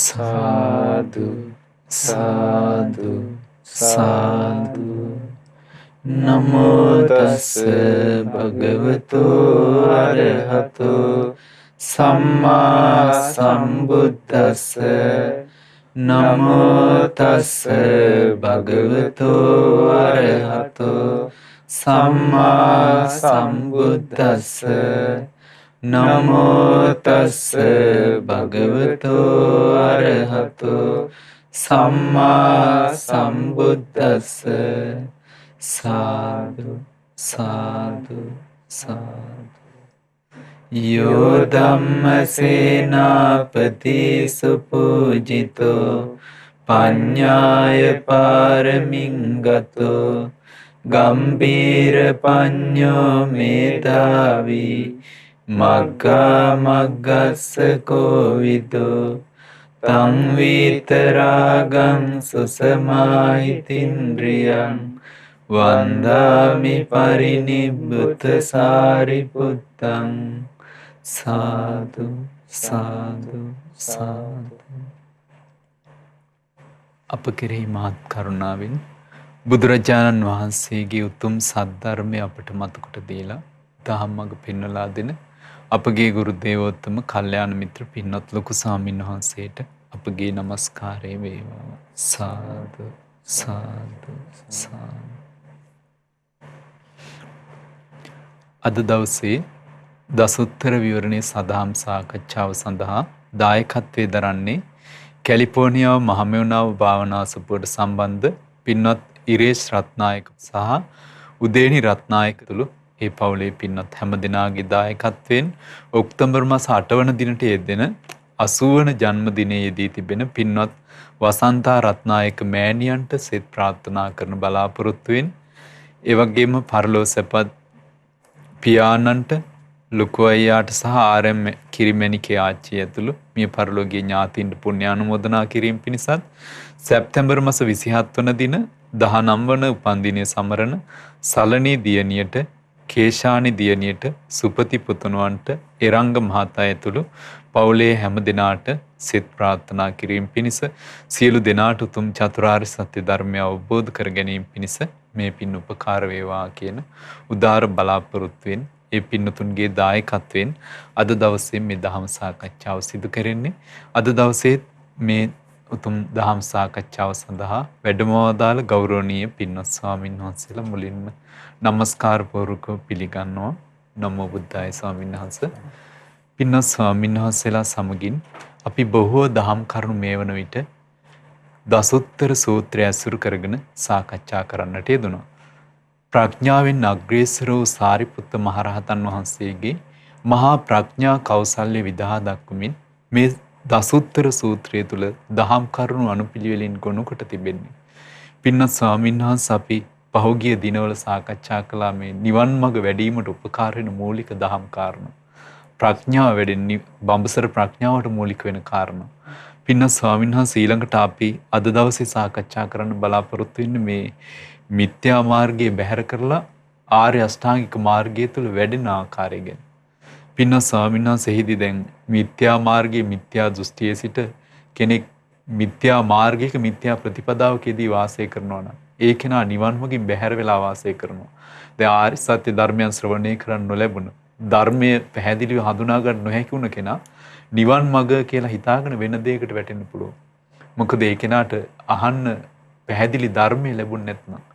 සාදු සාදු සාදු. නමෝ තස්ස භගවතු අරහතෝ සම්මා සම්බුද්දස්ස. නමෝ තස්ස භගවතු අරහතෝ සම්මා සම්බුද්දස්ස. නමෝ තස්ස භගවතු අරහතෝ සම්මා සම්බුද්දස්ස. සාදු සාදු සාදු. යෝ ධම්මසේනාපති සුපූජිතෝ පඤ්ඤාය පාරමින් ගතෝ ගම්බීර පඤ්ඤෝ මේධාවී මග්ගා මග්ගස්ස කෝවිදෝ තං විතරාගං සුසමාහිතින්ද්‍රියං වන්දාමි පරිනිබ්බුත සාරිපුත්තං. සාදු සාදු සාදු. අප කෙරෙහි මහත් කරුණාවෙන් බුදුරජාණන් වහන්සේගේ උතුම් සද්ධර්මය අපට මතකොට දීලා දහම් මඟ පෙන්වලා දෙන අපගේ ගුරු දේවෝත්තම කල්යාණ මිත්‍ර පින්වත් ලොකු ස්වාමීන් වහන්සේට අපගේ নমස්කාරය වේවා. සාදු සාදු සාදු. අද දවසේ දසුත්තර විවරණයේ සදහම් සාකච්ඡාව සඳහා දායකත්වයේ දරන්නේ කැලිෆෝනියාව මහමෙවුනාව භාවනාසපුවට සම්බන්ධ පින්වත් ඉරේෂ් රත්නායක සහ උදේනි රත්නායක තුළු ඒ පවුලේ පින්වත් හැම දෙනාගේ දායකත්වයෙන් ඔක්තෝබර් මාස 8 වන දිනට යෙදෙන 80 වන ජන්මදිනයේ යෙදී තිබෙන පින්වත් වසන්තා රත්නායක මෑණියන්ට සෙත් ප්‍රාර්ථනා කරන බලාපොරොත්තුවෙන් ඒ වගේම පරලෝ සැපත් පියාණන්ට ලොකු අයියාට සහ ආර්.එම්. කිරිමැණිකේ ආච්චිය ඇතුළු මිය පරලෝකීය ඥාතීන්ට පුණ්‍යානුමෝදනා කිරීම පිණිසත් සැප්තැම්බර් මාස 27 වන දින 19 වන උපන්දිනය සමරන සලනී දියණියට කේශානි දියණියට සුපති පුතුණුවන්ට එරංග මහතා ඇතුළු පවුලේ හැම දෙනාට සෙත් ප්‍රාර්ථනා කිරීම පිණිස සියලු දෙනාට උතුම් චතුරාර්ය සත්‍ය ධර්මය අවබෝධ කර ගැනීම පිණිස මේ පින් උපකාර වේවා කියන උදාර බලාපොරොත්තුවෙන් ඒ පින්නතුන්ගේ දායකත්වයෙන් අද දවසේ මේ දහම් සාකච්ඡාව සිදු කරන්නේ. අද දවසේ මේ උතුම් දහම් සාකච්ඡාව සඳහා වැඩමවදාළ ගෞරවනීය පින්වත් ස්වාමින් වහන්සේලා මුලින්ම নমස්කාර පූර්වකව පිළිගන්නවා. නමෝ බුද්දාය ස්වාමීන් වහන්සේ. පින්වත් ස්වාමීන් වහන්සේලා සමගින් අපි බොහෝ දහම් කරුණු මේ වන විට දසුත්තර සූත්‍රය ඇසුරු කරගෙන සාකච්ඡා කරන්නට යෙදුණා. ප්‍රඥාවෙන් අග්‍රේසර වූ සාරිපුත්ත මහරහතන් වහන්සේගේ මහා ප්‍රඥා කෞසල්‍ය විදහා දක්වමින් මේ දසුත්තර සූත්‍රය තුල දහම් කරුණු අනුපිළිවෙලින් ගොනු කොට තිබෙන්නේ. පින්වත් ස්වාමීන් වහන්සේ අපි පහුගිය දිනවල සාකච්ඡා කළා මේ නිවන් මඟ වැඩීමට උපකාර වෙන මූලික දහම් කාරණා. ප්‍රඥාව වැඩෙන්නේ බඹසර ප්‍රඥාවට මූලික වෙන කාරණා. පින්වත් ස්වාමීන් වහන්සේ ඊළඟට අපි අද දවසේ සාකච්ඡා කරන්න බලාපොරොත්තු වෙන්නේ මේ මිත්‍යා මාර්ගයේ බැහැර කරලා ආර්ය අෂ්ටාංගික මාර්ගය තුල වැඩෙන ආකාරය ගැන. පින්වත් ස්වාමීන් වහන්සේ එහිදී දැන් මිත්‍යා මාර්ගයේ මිත්‍යා දෘෂ්ටියේ සිට කෙනෙක් මිත්‍යා මාර්ගයක මිත්‍යා ප්‍රතිපදාවකදී වාසය කරනවා නම් ඒ කෙනා නිවන් මාර්ගයෙන් බැහැර වෙලා වාසය කරනවා. දැන් ආර්ය සත්‍ය ධර්මයන් ශ්‍රවණය කරන්න නොලැබුණ ධර්මයේ පැහැදිලිව හඳුනා ගන්න නොහැකි වුණ කෙනා නිවන් මඟ කියලා හිතාගෙන වෙන දෙයකට වැටෙන්න පුළුවන්. මොකද ඒ කෙනාට අහන්න පැහැදිලි ධර්මය ලැබුණ නැත්නම්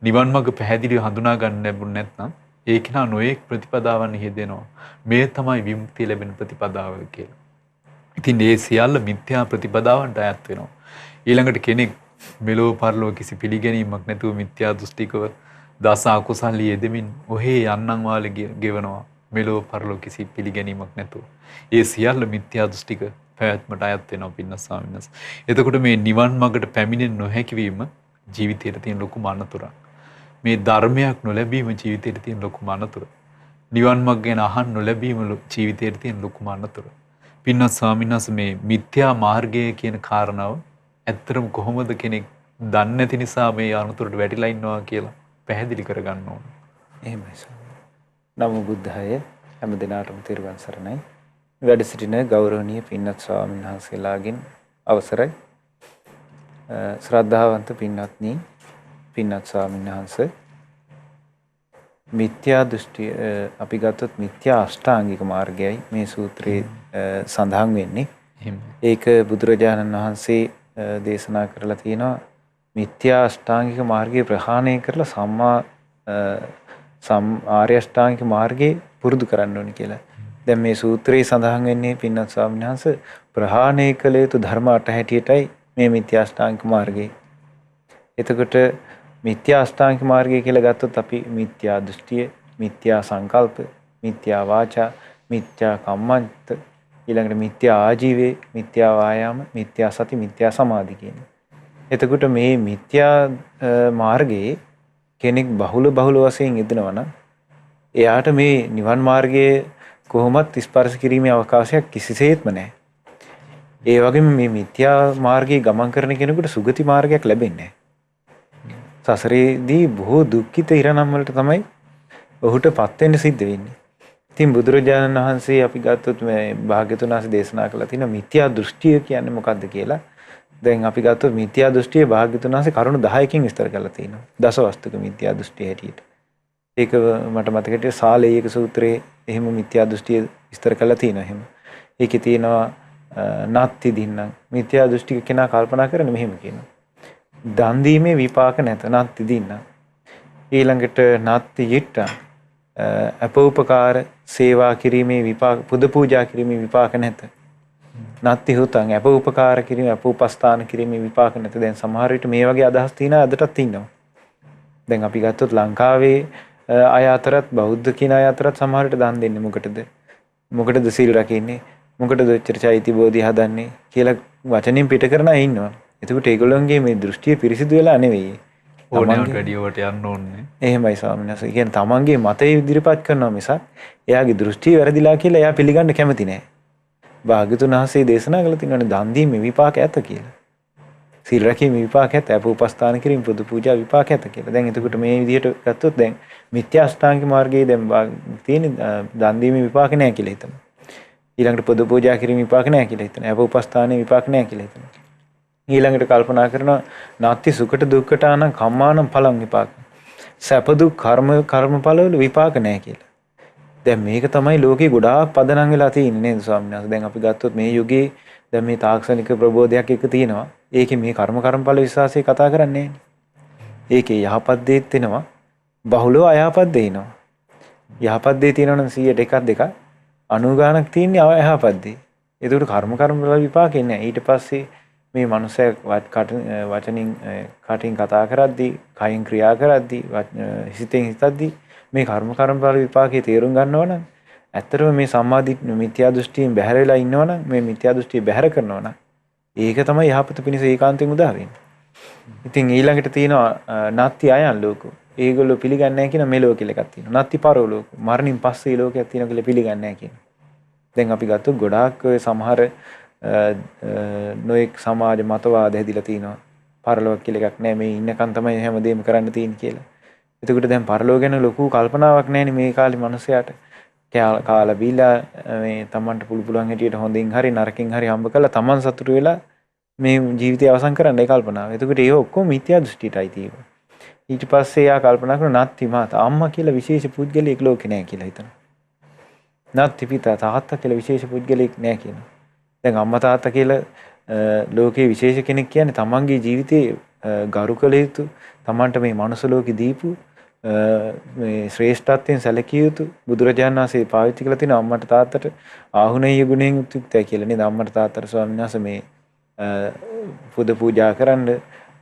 නිවන් මඟ පැහැදිලිව හඳුනා ගන්න ලැබුණ නැත්නම් ඒ කෙනා නොයෙක් ප්‍රතිපදාවන් යෙදෙනවා. මේ තමයි විමුක්තිය ලැබෙන ප්‍රතිපදාව කියලා. ඉතින් මේ සියල්ල මිත්‍යා ප්‍රතිපදාවන්ට අයත් වෙනවා. ඊළඟට කෙනෙක් මෙලෝ පරලෝ කිසි පිළිගැනීමක් නැතුව මිත්‍යා දෘෂ්ටිකව දස අකුසල් යෙදෙමින් ඔහේ යන්නම් වාලේ ගෙවනවා. මෙලෝ පරලෝ කිසි පිළිගැනීමක් නැතුව. ඒ සියල්ල මිත්‍යා දෘෂ්ටික පැවැත්මට අයත් වෙනවා පින්වත් ස්වාමීන් වහන්සේ. එතකොට මේ නිවන් මාර්ගට පැමිණෙන්න නොහැකි වීම ජීවිතයේ තියෙන ලොකුම අනතුරක්. මේ ධර්මයක් නොලැබීම ජීවිතයේ තියෙන ලොකුම අනතුර. නිවන් මාර්ග ගැන අහන්න නොලැබීම ජීවිතයේ තියෙන ලොකුම අනතුර. පින්වත් ස්වාමීන් වහන්සේ මේ මිත්‍යා මාර්ගය කියන කාරණාව ඇත්තටම කොහොමද කෙනෙක් දන්නේ නැති නිසා මේ අනතුරට වැටිලා ඉන්නවා කියලා පැහැදිලි කරගන්න ඕන. එහෙමයි. නමෝ බුද්ධාය හැම දිනාටම තෙරුවන් සරණයි. වැඩ සිටින ගෞරවනීය පින්වත් ස්වාමීන් වහන්සේලාගෙන් අවසරයි. ශ්‍රද්ධාවන්ත පින්වත්නි, පින්වත් ස්වාමීන් වහන්සේ, මිත්‍යා දෘෂ්ටි අපි ගත්තොත් මිත්‍යා අෂ්ටාංගික මාර්ගයයි මේ සූත්‍රයේ සඳහන් වෙන්නේ. ඒක බුදුරජාණන් වහන්සේ දේශනා කරලා තියෙනවා මිත්‍යා අෂ්ටාංගික මාර්ගය ප්‍රහාණය කරලා ආර්ය අෂ්ටාංගික මාර්ගයේ පුරුදු කරන්න ඕනේ කියලා. දැන් මේ සූත්‍රයේ සඳහන් වෙන්නේ පින්වත් ස්වාමීන් වහන්සේ ප්‍රහාණය කළ යුතු ධර්ම 8 හැටියටයි මේ මිත්‍යා අෂ්ටාංගික මාර්ගය. එතකොට මිත්‍යා අෂ්ටාංගික මාර්ගය කියලා ගත්තොත් අපි මිත්‍යා දෘෂ්ටිය, මිත්‍යා සංකල්ප, මිත්‍යා වාචා, මිත්‍යා කම්මන්ත, ඊළඟට මිත්‍යා ආජීවය, මිත්‍යා වායාම, මිත්‍යා සති, මිත්‍යා සමාධි කියන. එතකොට මේ මිත්‍යා මාර්ගයේ කෙනෙක් බහුල වශයෙන් යෙදෙනවා නම් එයාට මේ නිවන් මාර්ගයේ කොහොමත් ස්පර්ශ කිරීමේ අවකාශයක් කිසිසේත්ම නැහැ. ඒ වගේම මේ මිත්‍යා මාර්ගයේ ගමන් කරන කෙනෙකුට සුගති මාර්ගයක් ලැබෙන්නේ නැහැ. සසරේදී බොහෝ දුක්ඛිත ඉරණම් වලට තමයි ඔහුටපත් වෙන්න සිද්ධ වෙන්නේ. ඉතින් බුදුරජාණන් වහන්සේ අපි ගත්තොත් මේ භාග්‍යතුන් වහන්සේ දේශනා කළා තියෙනවා මිත්‍යා දෘෂ්ටිය කියන්නේ මොකක්ද කියලා. දැන් අපි ගත්තොත් මිත්‍යා දෘෂ්ටිය භාග්‍යතුන් වහන්සේ කරුණු 10කින් විස්තර කරලා තියෙනවා. දසවස්තුක මිත්‍යා දෘෂ්ටිය හැටියට. ඒක මට මතකයි සාලේයක සූත්‍රයේ එහෙම මිත්‍යා දෘෂ්ටිය විස්තර කරලා තියෙනවා එහෙම. ඒකේ තියෙනවා නාත්ති දින්නම් මිත්‍යා දෘෂ්ටික කෙනා කල්පනා කරන්නේ මෙහෙම කියනවා. දන් දීමේ විපාක නැත නාත්ති දින්නම්. ඊළඟට නාත්ති යිට්ට අපෝපකාර සේවා කිරීමේ විපාක පුද පූජා කිරීමේ විපාක නැත. නාත්ති හුතං අපෝපකාර කිරීම අපෝපස්ථාන කිරීමේ විපාක නැත. දැන් සමහර විට මේ වගේ අදහස් තියෙන අදටත් ඉන්නවා. දැන් අපි ගත්තොත් ලංකාවේ අය අතරත් බෞද්ධ කියන අය අතරත් සමහර විට දන් දෙන්නේ මොකටද? මොකටද සීල් රකින්නේ? මොකටද ඔච්චර චෛත්‍ය බෝධි හදන්නේ කියලා වචනින් පිට කරන අය ඉන්නවා. එතකොට ඒගොල්ලන්ගේ මේ දෘෂ්ටිය පිරිසිදු වෙලා නෙවෙයි. ඕනෑම රෙඩියෝට යන්න ඕනේ. එහෙමයි ස්වාමීන් වහන්සේ. කියන්නේ තමන්ගේ මතය ඉදිරිපත් කරනවා මිසක් එයාගේ දෘෂ්ටිය වැරදිලා කියලා එයා පිළිගන්න කැමති නැහැ. භාග්‍යතුන් වහන්සේ දේශනා කළ තියෙනවානේ දන් දීමේ විපාක ඇත කියලා. සීල් රැකීමේ විපාක ඇත, අපෝපස්ථාන කිරීම පුදු පූජා විපාක ඇත කියලා. දැන් එතකොට මේ විදිහට ගත්තොත් දැන් මිත්‍යා අෂ්ටාංගික මාර්ගයේ දැන් තියෙන දන් දීමේ විපාක නැහැ කියලා හිතමු. ඊළඟට පුදු පූජා කිරීම විපාක නැහැ කියලා හිතනවා. අපෝපස්ථානයේ විපාක නැහැ කියලා හිතනවා. ඊළඟට කල්පනා කරනවා නාත්ති සුඛට දුක්ඛට ආනං කම්මානම් ඵලං විපාක. සැප දුක් කර්මඵලවල විපාක නැහැ කියලා. දැන් මේක තමයි ලෝකේ ගොඩාක් පදනම් වෙලා තියෙන්නේ නේද ස්වාමීන් වහන්සේ. දැන් අපි ගත්තොත් මේ යුගයේ දැන් මේ තාක්ෂණික ප්‍රබෝධයක් එක තියෙනවා. ඒකේ මේ කර්මඵල විශ්වාසය කතා කරන්නේ නැහැ. ඒකේ යහපත් දේත් වෙනවා, බහුලව අයහපත් දේ එනවා. යහපත් දේ තියෙනවා නම් 100ට එකක් දෙකක් 90 ගාණක් තියෙන්නේ අයහපත් දේ. ඒකට කර්මඵල විපාකේ නැහැ. ඊට පස්සේ මේ මනුස්සයා වචනින් කටින් කතා කරද්දී, කයින් ක්‍රියා කරද්දී, හිතෙන් හිතද්දී මේ කර්මඵල විපාකේ තේරුම් ගන්නවා නම් ඇත්තටම මේ සම්මාදිට්ඨි මිත්‍යා දෘෂ්ටියෙන් බැහැර වෙලා ඉන්නවා නම් මේ මිත්‍යා දෘෂ්ටිය බැහැර කරනවා නම් ඒක තමයි යහපත පිණිස ඒකාන්තයෙන් උදා වෙන්නේ. ඉතින් ඊළඟට තියෙනවා නාත්ති අයන් ලෝකෝ. ඒගොල්ලෝ පිළිගන්නේ නැහැ කියන මෙලෝ කියලා එකක් තියෙනවා. නාත්ති පරෝ ලෝකෝ. මරණින් පස්සේ ලෝකයක් තියෙනවා කියලා පිළිගන්නේ නැහැ කියන. දැන් අපි ගත්තොත් ගොඩාක් ඔය සමහර නොඑක් සමාජ මතවාද හැදිලා තිනවා. පරලෝක කියලා එකක් නැහැ. මේ ඉන්නකන් තමයි හැමදේම කරන්න තියෙන්නේ කියලා. එතකොට දැන් පරලෝක ගැන ලොකු කල්පනාවක් නැහැනේ මේ කාලේ මිනිස්සයාට. කාලා බීලා මේ Tamanට පුළුවන් හැටියට හොඳින් හරි නරකින් හරි හම්බ කරලා Taman සතුටු වෙලා මේ ජීවිතය අවසන් කරන්නයි කල්පනාව. එතකොට ඒක ඔක්කොම මිත්‍යා දෘෂ්ටියටයි තියෙන්නේ. ඊට පස්සේ යා කල්පනා කරන නාත්ති මාතා අම්මා කියලා විශේෂ පුද්ගලයෙක් ලෝකේ නැහැ කියලා හිතනවා. නාත්ති පිතා තාත්තා කියලා විශේෂ පුද්ගලයෙක් නැහැ කියනවා. දැන් අම්මා තාත්තා කියලා ලෝකේ විශේෂ කෙනෙක් කියන්නේ තමන්ගේ ජීවිතේ ගරු කළ යුතු, තමන්ට මේ මනුස්ස ලෝකෙ දීපු මේ ශ්‍රේෂ්ඨත්වයෙන් සැලකිය යුතු බුදුරජාණන් වහන්සේ පාවිච්චි කරලා තියෙන අම්මට තාත්තට ආහුණේය ගුණයෙන් උත්තුක්තයි කියලා නේද? අම්මට තාත්තට ස්වාමීන් වහන්සේ මේ පුද පූජා කරන්න,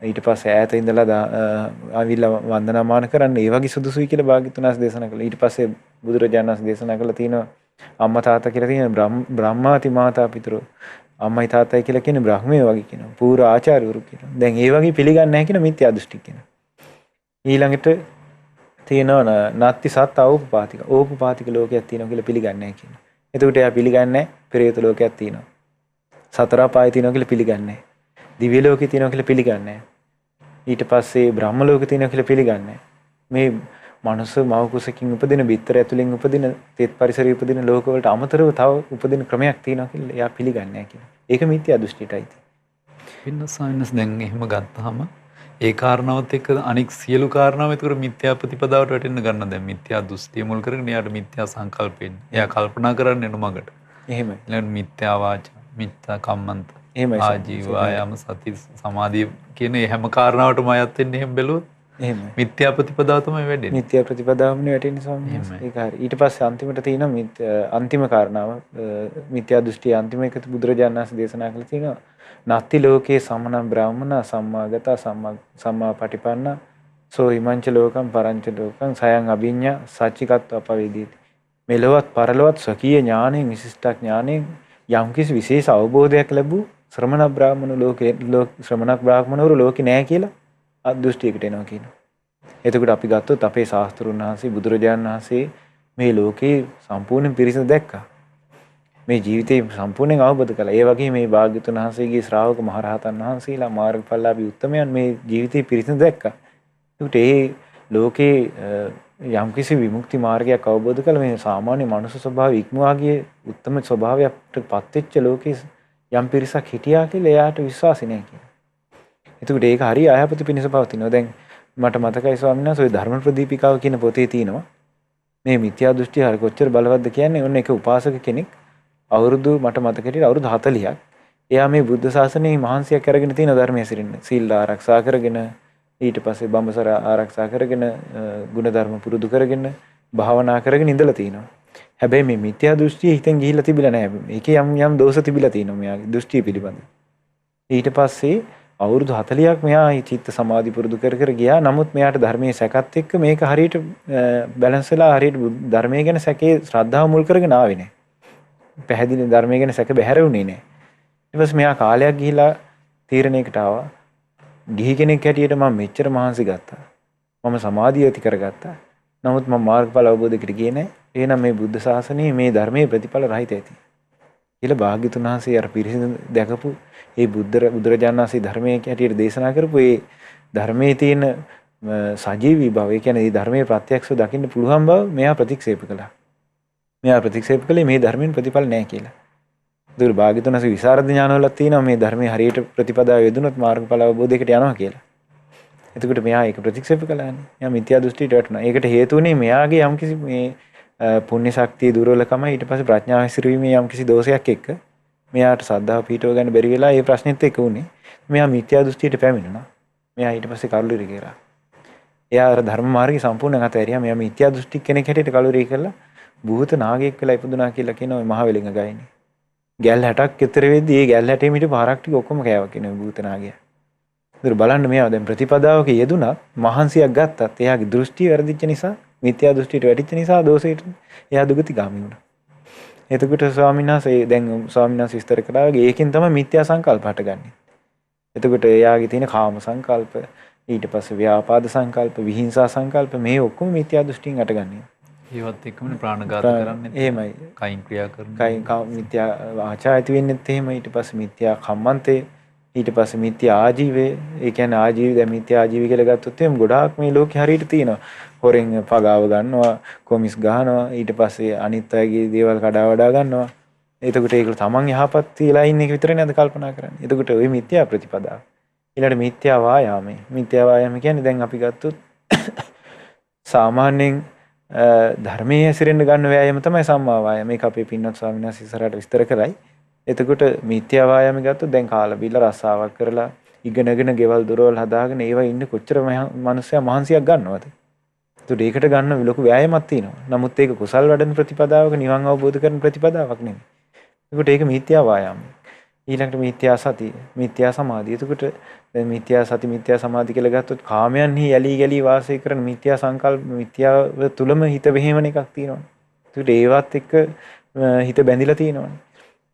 ඊට පස්සේ ඈත ඉඳලා ආවිල්ලා වන්දනාමාන කරන්න, ඒ වගේ සුදුසුයි කියලා භාග්‍යවතුන් වහන්සේ දේශනා කළා. ඊට පස්සේ බුදුරජාණන් වහන්සේ දේශනා කළා තියෙනවා අම්මා තාත්තා කියලා තියෙන බ්‍රහ්මාති මාතා පිතරෝ. අම්මයි තාත්තයි කියලා කියන්නේ බ්‍රහ්මයේ වගේ කියනවා. පූර්ව ආචාර්යවරු කියනවා. දැන් ඒ වගේ පිළිගන්නේ නැහැ කියන මිත්‍යා දෘෂ්ටි කියනවා. ඊළඟට තියෙනවා නාත්ති සත් ඕපපාතික. ඕපපාතික ලෝකයක් තියෙනවා කියලා පිළිගන්නේ නැහැ කියනවා. එතකොට එයා පිළිගන්නේ නැහැ පෙරේත ලෝකයක් තියෙනවා. සතර අපාය තියෙනවා කියලා පිළිගන්නේ නැහැ. දිව්‍ය ලෝකේ තියෙනවා කියලා පිළිගන්නේ නැහැ. ඊට පස්සේ බ්‍රහ්ම ලෝකේ තියෙනවා කියලා පිළිගන්නේ නැහැ. මේ මනුස්ස මව කුසකින් උපදින, බිත්තර ඇතුලෙන් උපදින, තෙත් පරිසරයේ උපදින ලෝක වලට අමතරව තව උපදින ක්‍රමයක් තියෙනවා කියලා එයා පිළිගන්නේ නැහැ කියනවා. ඒක මිත්‍යා දෘෂ්ටියටයි. පින්න සායනස් දැන් එහෙම ගත්තාම ඒ කාරණාවත් එක්ක අනික් සියලු කාරණාව එතකොට මිත්‍යා ප්‍රතිපදාවට වැටෙන්න ගන්න. දැන් මිත්‍යා දෘෂ්ටිය මුල් කරගෙන එයාට මිත්‍යා සංකල්පෙන්න. එයා කල්පනා කරන්නේ නුමකට. එහෙමයි. ඊළඟ මිත්‍යා වාචා, මිත්‍යා කම්මන්ත, එහෙමයි. ආජීව, වායාම, සති, සමාධිය කියන මේ හැම කාරණාවටම අයත් වෙන්නේ එහෙම බැලුවොත් එහෙමයි. මිත්‍යා ප්‍රතිපදාව තමයි වැඩෙන්නේ. මිත්‍යා ප්‍රතිපදාවනේ වැටෙන්නේ ස්වාමීන් වහන්සේ. ඒක හරි. ඊට පස්සේ අන්තිමට තියෙනවා අන්තිම කාරණාව මිත්‍යා දෘෂ්ටිය අන්තිම එක බුදුරජාණන් වහන්සේ දේශනා කළ තියෙනවා. නත්ති ලෝකේ සමන බ්‍රාහ්මන සම්මාගත සම්මා පටිපන්න සෝ හිමංච ලෝකම් පරංච ලෝකම් සයන් අභිඤ්ඤා සච්චිකත්ව අපවේදීති. මෙලොවත් පරලොවත් ස්වකීය ඥාණයෙන් විශිෂ්ට ඥාණයෙන් යම්කිසි විශේෂ අවබෝධයක් ලැබූ ශ්‍රමණ බ්‍රාහ්මණ ලෝකේ ශ්‍රමණ බ්‍රාහ්මණවරු ලෝකේ නැහැ කියලා අදෘෂ්ටියකට එනවා කියනවා. එතකොට අපි ගත්තොත් අපේ ශාස්ත්‍රුන් වහන්සේ බුදුරජාණන් වහන්සේ මේ ලෝකේ සම්පූර්ණ පිරිසිදු දැක්කා. මේ ජීවිතේ සම්පූර්ණයෙන් අවබෝධ කළා. ඒ වගේ මේ භාග්‍යතුන් වහන්සේගේ ශ්‍රාවක මහරහතන් වහන්සේලා මාර්ගඵලලාභී උත්තමයන් මේ ජීවිතේ පිරිසිදු දැක්කා. ඒකට ඒ ලෝකේ යම්කිසි විමුක්ති මාර්ගයක් අවබෝධ කළ මේ සාමාන්‍ය මනුෂ්‍ය ස්වභාවය ඉක්මවා ගිය උත්තම ස්වභාවයකට පත්වෙච්ච ලෝකේ යම් පිරිසක් හිටියා කියලා එයාට විශ්වාසි නැහැ කියලා. එතකොට ඒක හරිය අයහපත පිණිස පවතිනවා. දැන් මට මතකයි ස්වාමීන් වහන්සේ ඔය ධර්ම ප්‍රදීපිකාව කියන පොතේ තියෙනවා. මේ මිත්‍යා දෘෂ්ටි හරිය කොච්චර බලවත්ද කියන්නේ ඔන්න එක උපාසක කෙනෙක් අවුරුදු මට මතකයි අවුරුදු 40ක් එයා මේ බුද්ධ ශාසනයේ මහන්සියක් අරගෙන තියෙන ධර්මයේ සිරින්න. සීල් ආරක්ෂා කරගෙන ඊට පස්සේ බඹසර ආරක්ෂා කරගෙන ගුණධර්ම පුරුදු කරගෙන භාවනා කරගෙන ඉඳලා තිනවා. හැබැයි මේ මිත්‍යා දෘෂ්ටිය හිතෙන් ගිහිල්ලා තිබිලා නැහැ. ඒකේ යම් දෝෂ තිබිලා තියෙනවා මෙයාගේ දෘෂ්ටිය පිළිබඳ. ඊට පස්සේ අවුරුදු 40ක් මෙයා චිත්ත සමාධි පුරුදු කර ගියා. නමුත් මෙයාට ධර්මයේ සැකත් එක්ක මේක හරියට බැලන්ස් වෙලා හරියට ධර්මයේ ගැන සැකේ ශ්‍රද්ධාව මුල් කරගෙන ආවේ නැහැ. පැහැදිලි ධර්මයේ ගැන සැක බැහැරුනේ නැහැ. ඊට පස්සේ මෙයා කාලයක් ගිහිලා තීරණයකට ආවා. ගිහි කෙනෙක් හැටියට මම මෙච්චර මහන්සි ගත්තා. මම සමාධිය ඇති කරගත්තා. නමුත් මම මාර්ගඵල අවබෝධයකට ගියේ නැහැ. එහෙනම් මේ බුද්ධ ශාසනයේ මේ ධර්මයේ ප්‍රතිඵල රහිත ඇති. කියලා භාග්‍යතුන් වහන්සේ අර පිරිසිදු දැකපු ඒ බුදුරජාණන් වහන්සේ ධර්මයේ හැටියට දේශනා කරපු ඒ ධර්මයේ තියෙන සජීවී බව, ඒ කියන්නේ මේ ධර්මයේ ප්‍රත්‍යක්ෂව දකින්න පුළුවන් බව මෙයා ප්‍රතික්ෂේප කළා. මෙයා ප්‍රතික්ෂේප කළේ මේ ධර්මයෙන් ප්‍රතිඵල නැහැ කියලා. දුර භාග්‍යතුන් වහන්සේ විසරද ඥානවලක් තියෙනවා මේ ධර්මයේ හරියට ප්‍රතිපදාව යෙදුනොත් මාර්ගඵල අවබෝධයකට යනවා කියලා. එතකොට මෙයා ඒක ප්‍රතික්ෂේප කළානේ. මෙයා මිත්‍යා දෘෂ්ටියට වැටුණා. ඒකට හේතුුනේ මෙයාගේ යම්කිසි මේ පුණ්‍ය ශක්තිය දුර්වලකම ඊට පස්සේ ප්‍රඥාව හැසිරීමේ යම්කිසි දෝෂයක් එක්ක මෙයාට සද්ධාව පිටව ගන්න බැරි වෙලා ඒ ප්‍රශ්නෙත් එක්ක උනේ. මෙයා මිත්‍යා දෘෂ්ටියට පැමිණුණා. මෙයා ඊට පස්සේ කලුරිය කරා. එයා අර ධර්ම මාර්ගය සම්පූර්ණයෙන් අතහැරියා. මෙයා මිත්‍යා දෘෂ්ටි කෙනෙක් හැටියට කලුරිය කළා. භූත නාගයෙක් වෙලා ඉපදුනා කියලා කියනවා මේ මහවැලිඟ ගායනේ. ගැල් 60ක් විතර වෙද්දී ඒ ගැල් 60 මිට පාරක් ටික ඔක්කොම කෑවා කියන භූත නාගයා. ඒතර බලන්න මෙයා දැන් ප්‍රතිපදාවක යෙදුණා මහන්සියක් ගත්තත් එයාගේ දෘෂ්ටි වැරදිච්ච නිසා මිත්‍යා දෘෂ්ටියට වැටිච්ච නිසා දෝෂයට එයා දුගතිගාමී වුණා. එතකොට ස්වාමීන් වහන්සේ දැන් ස්වාමීන් වහන්සේ විස්තර කළා වගේ ඒකෙන් තමයි මිත්‍යා සංකල්ප හටගන්නේ. එතකොට එයාගේ තියෙන කාම සංකල්ප ඊට පස්සේ ව්‍යාපාද සංකල්ප විහිංසා සංකල්ප මේ ඔක්කොම මිත්‍යා දෘෂ්ටියෙන් හටගන්නේ. ඒවත් එක්කම ප්‍රාණඝාත කරන්නේ. එහෙමයි. කයින් ක්‍රියා කරනවා. කයින් මිත්‍යා වාචා ඇති වෙන්නෙත් එහෙම. ඊට පස්සේ මිත්‍යා කම්මන්තේ ඊට පස්සේ මිත්‍යා ආජීවය. ඒ කියන්නේ ආජීවය දැන් මිත්‍යා ආජීවය කියලා ගත්තොත් එහෙම ගොඩාක් මේ ලෝකේ හරියට තියෙනවා. හොරෙන් පගාව ගන්නවා, කොමිස් ගහනවා, ඊට පස්සේ අනිත් අයගේ දේවල් කඩා වඩා ගන්නවා. එතකොට ඒක තමන් යහපත් තියලා ඉන්න එක විතරනේ අද කල්පනා කරන්නේ. එතකොට ওই මිත්‍යා ප්‍රතිපදාව. ඊළඟට මිත්‍යා වායාමය. මිත්‍යා වායාමය කියන්නේ දැන් අපි ගත්තොත් සාමාන්‍යයෙන් ධර්මයේ හැසිරෙන්න ගන්න වෑයම තමයි සම්මා වායාම. මේක අපේ පින්වත් ස්වාමීන් වහන්සේ ඉස්සරහට විස්තර කරයි. එතකොට මිත්‍යා වායාම ගත්තොත් දැන් කාලා බීලා රස්සාවක් කරලා ඉගෙනගෙන ගෙවල් දොරවල් හදාගෙන ඒවා ඉන්න කොච්චර මිනිස්සයා මහන්සියක් ගන්නවද? ඒකට ඒකට ගන්න ලොකු වෑයමක් තියෙනවා. නමුත් ඒක කුසල් වඩන ප්‍රතිපදාවක නිවන් අවබෝධ කරන ප්‍රතිපදාවක් නෙමෙයි. ඒකට ඒක මිත්‍යා වායාම. ඊළඟට මිත්‍යා සතිය, මිත්‍යා සමාධිය. ඒකට දැන් මිත්‍යා සති, මිත්‍යා සමාධි කියලා ගත්තොත් කාමයන්හි යලි ගලි වාසය කරන මිත්‍යා සංකල්ප, මිත්‍යාව තුලම හිත වෙහෙමන එකක් තියෙනවා. ඒකට ඒවත් එක්ක හිත බැඳිලා තියෙනවානේ.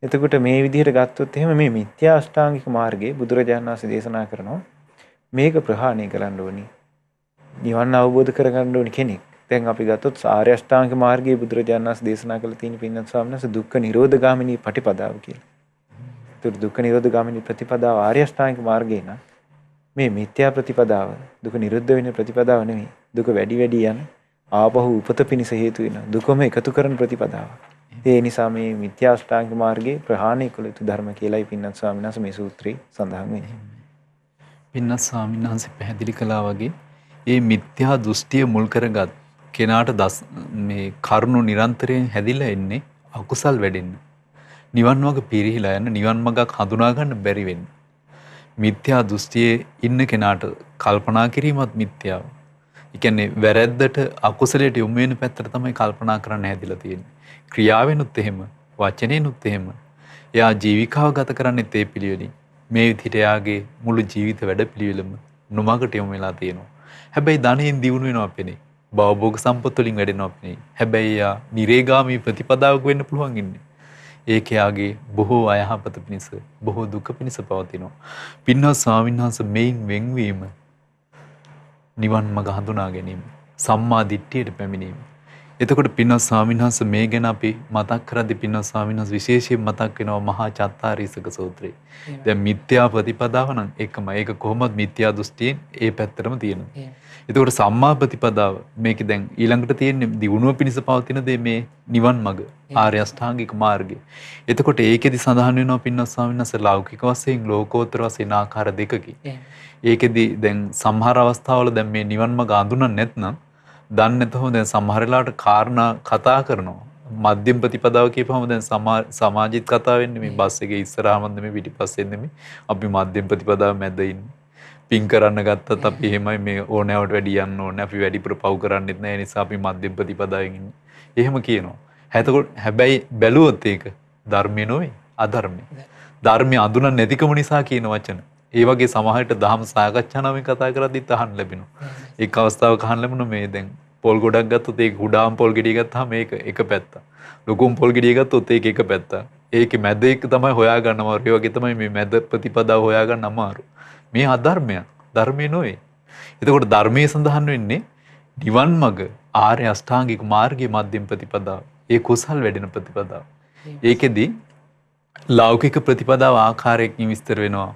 එතකොට මේ විදිහට ගත්තොත් එහෙම මේ මිත්‍යා අෂ්ටාංගික මාර්ගයේ බුදුරජාණන් වහන්සේ දේශනා කරනවා මේක ප්‍රහාණය කරන්න ඕනි. නිවන් අවබෝධ කරගන්න ඕනි කෙනෙක්. දැන් අපි ගත්තොත් ආර්ය අෂ්ටාංගික මාර්ගයේ බුදුරජාණන් වහන්සේ දේශනා කළ තියෙන පින්නත් ස්වාමීන් වහන්සේ දුක්ඛ නිරෝධ ගාමිනී පටිපදාව කියලා. ඒතර දුක්ඛ නිරෝධ ගාමිනී ප්‍රතිපදාව ආර්ය අෂ්ටාංගික මාර්ගය නා මේ මිත්‍යා ප්‍රතිපදාව දුක නිරුද්ධ වෙන ප්‍රතිපදාව නෙමෙයි. දුක වැඩි වැඩි යන ආපහු උපත පිණිස හේතු වෙන දුකම එකතු කරන ප්‍රතිපදාව. ඒ නිසා මේ මිත්‍යාෂ්ටාංග මාර්ගයේ ප්‍රහාණය කළ යුතු ධර්ම කියලායි පින්නත් ස්වාමීන් වහන්සේ මේ සූත්‍රයේ සඳහන් වෙන්නේ. පින්නත් ස්වාමීන් වහන්සේ පැහැදිලි කළා වගේ මේ මිත්‍යා දෘෂ්ටිය මුල් කරගත් කෙනාට මේ කරුණු නිරන්තරයෙන් හැදිලා එන්නේ අකුසල් වැඩෙන්න. නිවන් මඟ පිරිහිලා යන නිවන් මඟක් හඳුනා ගන්න බැරි වෙන්න. මිත්‍යා දෘෂ්ටියේ ඉන්න කෙනාට කල්පනා කිරීමත් මිත්‍යාව. ඒ කියන්නේ වැරැද්දට අකුසලයට යොමු වෙන පැත්තට තමයි කල්පනා කරන්න හැදිලා තියෙන්නේ. ක්‍රියාවෙනුත් එහෙම, වචනේනුත් එහෙම. එයා ජීවිකාව ගත කරන්නේත් ඒ පිළිවෙලින්. මේ විදිහට එයාගේ මුළු ජීවිත වැඩපිළිවෙලම නොමගට යොමු වෙලා තියෙනවා. හැබැයි ධනෙන් දියුණු වෙනවා අපේ. භවභෝග සම්පත් වලින් වැඩෙනවා අපේ. හැබැයි එයා නිරේගාමී ප්‍රතිපදාවක වෙන්න පුළුවන් ඉන්නේ. ඒක යාගේ බොහෝ අයහපත පිණිස, බොහෝ දුක පිණිස පවතිනවා. පින්වත් ස්වාමීන් වහන්සේ මේන් වෙන්වීම නිවන් මඟ හඳුනා ගැනීම, සම්මා දිට්ඨියට පැමිණීම. එතකොට පින්වත් ස්වාමීන් වහන්සේ මේ ගැන අපි මතක් කරද්දී පින්වත් ස්වාමීන් වහන්සේ විශේෂයෙන් මතක් වෙනවා මහා චත්තාරීසක සූත්‍රය. දැන් මිත්‍යා ප්‍රතිපදාව නම් එකම. ඒක කොහොමද මිත්‍යා දෘෂ්ටියෙන් ඒ පැත්තටම තියෙනවා. එතකොට සම්මා ප්‍රතිපදාව මේක දැන් ඊළඟට තියෙන්නේ දියුණුව පිණිස පවතින දේ මේ නිවන් මඟ ආර්ය අෂ්ටාංගික මාර්ගය. එතකොට ඒකෙදි සඳහන් වෙනවා පින්වත් ස්වාමීන් වහන්සේ ලෞකික වශයෙන් ලෝකෝත්තර වශයෙන් ආකාර දෙකකින්. ඒකෙදි දැන් සමහර අවස්ථාවල දැන් මේ නිවන් මඟ අඳුනන්නේ නැත්නම් දන්නේ නැතහොම දැන් සමහර වෙලාවට කාරණා කතා කරනවා. මධ්‍යම ප්‍රතිපදාව කියපුවම දැන් සමාජිත කතා වෙන්නේ මේ බස් එකේ ඉස්සරහම නෙමෙයි පිටිපස්සෙන් නෙමෙයි. අපි මධ්‍යම ප්‍රතිපදාව මැද ඉන්නේ. පින් කරන්න ගත්තත් අපි එහෙමයි මේ ඕනෑවට වැඩි යන්න ඕනේ. අපි වැඩිපුර පව් කරන්නෙත් නැහැ. ඒ නිසා අපි මධ්‍යම ප්‍රතිපදාවෙන් ඉන්නේ. එහෙම කියනවා. හැබැයි බැලුවොත් ඒක ධර්මය නෙවෙයි අධර්මය. ධර්මය අඳුනන්නේ නැතිකම නිසා කියන වචන. ඒ වගේ සමහරට දහම් සාකච්ඡාවෙන් කතා කරද්දිත් අහන්න ලැබෙනවා. එක් අවස්ථාවක අහන්න ලැබුණා මේ දැන් පොල් ගොඩක් ගත්තොත් ඒක කුඩාම් පොල් ගෙඩිය ගත්තාම මේක එක පැත්තක්. ලොකුම් පොල් ගෙඩිය ගත්තොත් ඒක එක පැත්තක්. ඒකේ මැද එක තමයි හොයාගන්න අමාරු. ඒ වගේ තමයි මේ මැද ප්‍රතිපදාව හොයාගන්න අමාරු. මේ අධර්මයක්. ධර්මය නෙවෙයි. එතකොට ධර්මයේ සඳහන් වෙන්නේ නිවන් මඟ ආර්ය අෂ්ටාංගික මාර්ගයේ මධ්‍යම ප්‍රතිපදාව. ඒ කුසල් වැඩෙන ප්‍රතිපදාව. ඒකෙදි ලෞකික ප්‍රතිපදාව ආකාරයකින් විස්තර වෙනවා.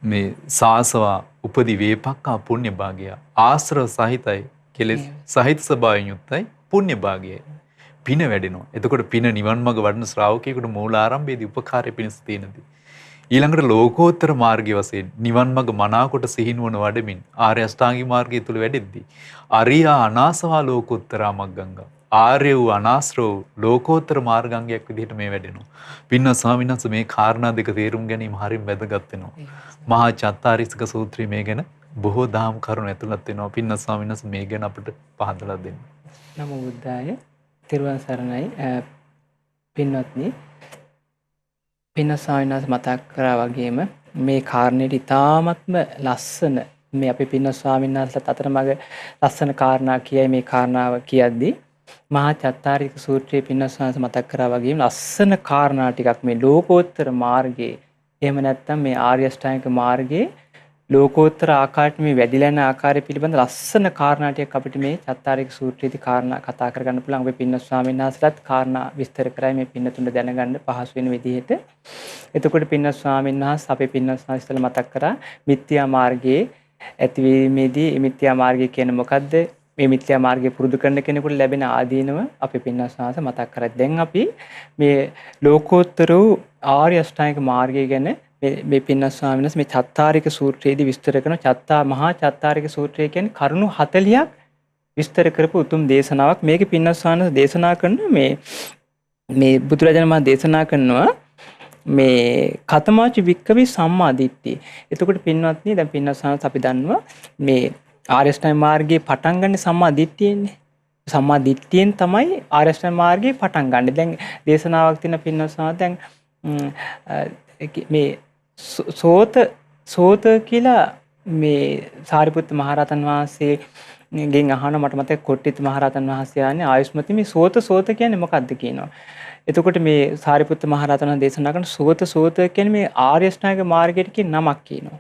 මේ සාසවා උපදි වේපක්කා පුණ්‍ය භාගය. ආශ්‍රව සහිතයි කෙලෙස් සහිත ස්වභාවයෙන් යුක්තයි පුණ්‍ය භාගයයි. පින වැඩෙනවා. එතකොට පින නිවන් මඟ වඩන ශ්‍රාවකයෙකුට මූල ආරම්භයේදී උපකාරය පිණිස තියෙනදී. ඊළඟට ලෝකෝත්තර මාර්ගය වශයෙන් නිවන් මඟ මනාකොට සිහිනුවන වඩමින් ආර්ය අෂ්ටාංගික මාර්ගය තුල වැඩෙද්දී අරියා අනාසවා ලෝකෝත්තරා මග්ගංගා. ආර්ය වූ අනාශ්‍රව ලෝකෝත්තර මාර්ගාංගයක් විදිහට මේ වැඩෙනවා. පින්න ස්වාමීන් වහන්සේ මේ කාරණා දෙක තේරුම් ගැනීම හරිය වැදගත් වෙනවා. මහා චත්තාරීසක සූත්‍රයේ මේ ගැන බොහෝ දහම් කරුණු ඇතුළත් වෙනවා. පින්න ස්වාමීන් වහන්සේ මේ ගැන අපිට පහදලා දෙන්න. නමෝ බුද්ධාය. තෙරුවන් සරණයි. පින්වත්නි, පින්න ස්වාමීන් වහන්සේ මතක් කරා වගේම මේ කාරණේට ඉතාමත්ම ලස්සන මේ අපේ පින්න ස්වාමීන් වහන්සේත් අතරමඟ ලස්සන කාරණා කියයි මේ කාරණාව කියද්දී මහා චත්තාරීක සූත්‍රයේ පින්න ස්වාමීන් මතක් කරා වගේම ලස්සන කාරණා ටිකක් මේ ලෝකෝත්තර මාර්ගයේ එහෙම නැත්නම් මේ ආර්ය අෂ්ටාංගික මාර්ගයේ ලෝකෝත්තර ආකාරයට මේ වැඩිලා යන ආකාරය පිළිබඳ ලස්සන කාරණා ටිකක් අපිට මේ චත්තාරීක සූත්‍රයේදී කාරණා කතා කරගන්න පුළුවන්. අපේ පින්න ස්වාමීන් වහන්සේලාත් කාරණා විස්තර කරයි මේ පින්නතුන්ට දැනගන්න පහසු වෙන විදිහට. එතකොට පින්න ස්වාමීන් වහන්සේ අපේ පින්න ස්වාමීන් මතක් කරා මිත්‍යා මාර්ගයේ ඇතිවීමේදී මිත්‍යා මාර්ගය කියන්නේ මොකද්ද? මේ මිත්‍යා මාර්ගය පුරුදු කරන කෙනෙකුට ලැබෙන ආදීනව අපේ පින්නස් වහන්සේ මතක් කරා. දැන් අපි මේ ලෝකෝත්තර වූ ආර්ය අෂ්ටාංගික මාර්ගය ගැන මේ පින්නස් ස්වාමීන් වහන්සේ මේ චත්තාරික සූත්‍රයේදී විස්තර කරන මහා චත්තාරික සූත්‍රය කියන්නේ කරුණු 40ක් විස්තර කරපු උතුම් දේශනාවක්. මේකේ පින්නස් ස්වාමීන් වහන්සේ දේශනා කරන මේ බුදුරජාණන් වහන්සේ දේශනා කරනවා මේ කතමාච වික්කවේ සම්මා දිට්ඨිය. එතකොට පින්වත්නි දැන් පින්නස් ස්වාමීන් අපි දන්නවා මේ ආර්ය අෂ්ටාංගික මාර්ගයේ පටන් ගන්න සම්මා දිට්ඨියෙන්නේ. සම්මා දිට්ඨියෙන් තමයි ආර්ය අෂ්ටාංගික මාර්ගයේ පටන් ගන්න. දැන් දේශනාවක් තියෙන පින්නස්සම දැන් මේ සෝත කියලා මේ සාරිපුත්ත මහරහතන් වහන්සේගෙන් අහන මට මතක කොට්ටිත් මහරහතන් වහන්සේ ආන්නේ ආයුෂ්මති මේ සෝත කියන්නේ මොකක්ද කියනවා. එතකොට මේ සාරිපුත්ත මහරහතන් වහන්සේ දේශනා කරන සෝත කියන්නේ මේ ආර්ය අෂ්ටාංගික මාර්ගයට කියන නමක් කියනවා.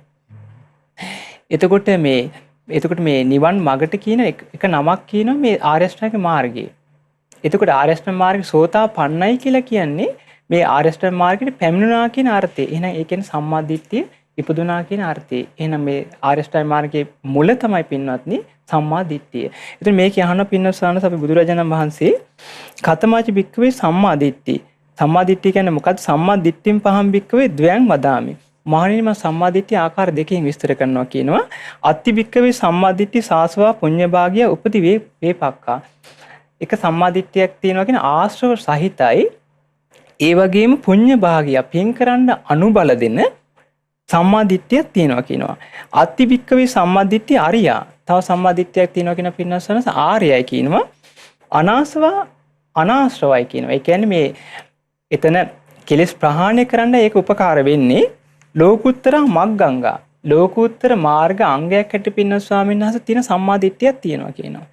එතකොට මේ නිවන් මගට කියන එක නමක් කියනවා මේ ආර්ය අෂ්ටාංගික මාර්ගය. එතකොට ආර්ය අෂ්ටාංගික මාර්ගය සෝතාපන්නයි කියලා කියන්නේ මේ ආර්ය අෂ්ටාංගික මාර්ගයට පැමිණුණා කියන අර්ථය. එහෙනම් ඒ කියන්නේ සම්මා දිට්ඨිය ඉපදුනා කියන අර්ථය. එහෙනම් මේ ආර්ය අෂ්ටාංග මාර්ගයේ මුල තමයි පින්වත්නි සම්මා දිට්ඨිය. ඉතින් මේක අහන පින්නස්සානස අපි බුදුරජාණන් වහන්සේ කතමාච භික්ඛවේ සම්මා දිට්ඨි. සම්මා දිට්ඨිය කියන්නේ මොකක්ද? සම්මා දිට්ඨින් පහම් භික්ඛවේ ද්වයං වදාමි. මහණෙනි මම සම්මා දිට්ඨිය ආකාර දෙකකින් විස්තර කරනවා කියනවා. අත්ති භික්ඛවේ සම්මා දිට්ඨි සාසවා පුඤ්ඤ භාගිය උපති වේපක්ඛා. එක සම්මා දිට්ඨියක් තියෙනවා කියන ආශ්‍රව සහිතයි. ඒ වගේම පුඤ්ඤ භාගිය පින් කරන්න අනුබල දෙන සම්මා දිට්ඨියක් තියෙනවා කියනවා. අත්ති භික්ඛවේ සම්මා දිට්ඨිය අරියා. තව සම්මා දිට්ඨියක් තියෙනවා කියන පින්නස්සනස ආර්යයි කියනවා. අනාශ්‍රවයි කියනවා. ඒ කියන්නේ මේ එතන කෙලෙස් ප්‍රහාණය කරන්න ඒක උපකාර වෙන්නේ ලෝකුත්තර මග්ගංගා. ලෝකුත්තර මාර්ග අංගයක් හැටියට පින්නස් ස්වාමීන් වහන්සේ තියෙන සම්මා දිට්ඨියක් තියෙනවා කියනවා.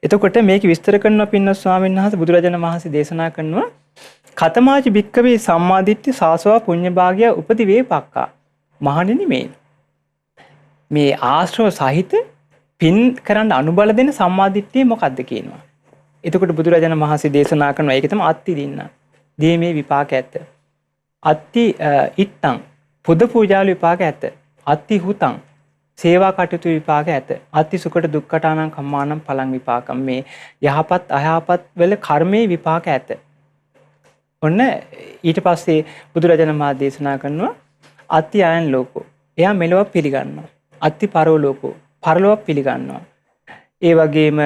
එතකොට මේක විස්තර කරන පින්නස් ස්වාමීන් වහන්සේ බුදුරජාණන් වහන්සේ දේශනා කරනවා කතමාච භික්ඛවේ සම්මා දිට්ඨි සාසවා පුඤ්ඤ භාගිය උපති වේපක්ඛා. මහණෙනි මේ ආශ්‍රව සහිත පින් කරන්න අනුබල දෙන සම්මා දිට්ඨිය මොකක්ද කියනවා. එතකොට බුදුරජාණන් වහන්සේ දේශනා කරනවා ඒක තමයි අත්ති දින්න. දීමේ විපාක ඇත. අත්ති ඉත්තං පුද පූජාල විපාක ඇත. අත්ති හුතං සේවා කටයුතු විපාක ඇත. අත්ති සුකට දුක්ඛටානං කම්මානං පලං විපාකම්. මේ යහපත් අයහපත් වල කර්මයේ විපාක ඇත. ඔන්න ඊට පස්සේ බුදුරජාණන් වහන්සේ දේශනා කරනවා අත්ති ආයන් ලෝකෝ. එයා මෙලොව පිළිගන්නවා. අත්ති පරලෝකෝ. පරලොව පිළිගන්නවා. ඒ වගේම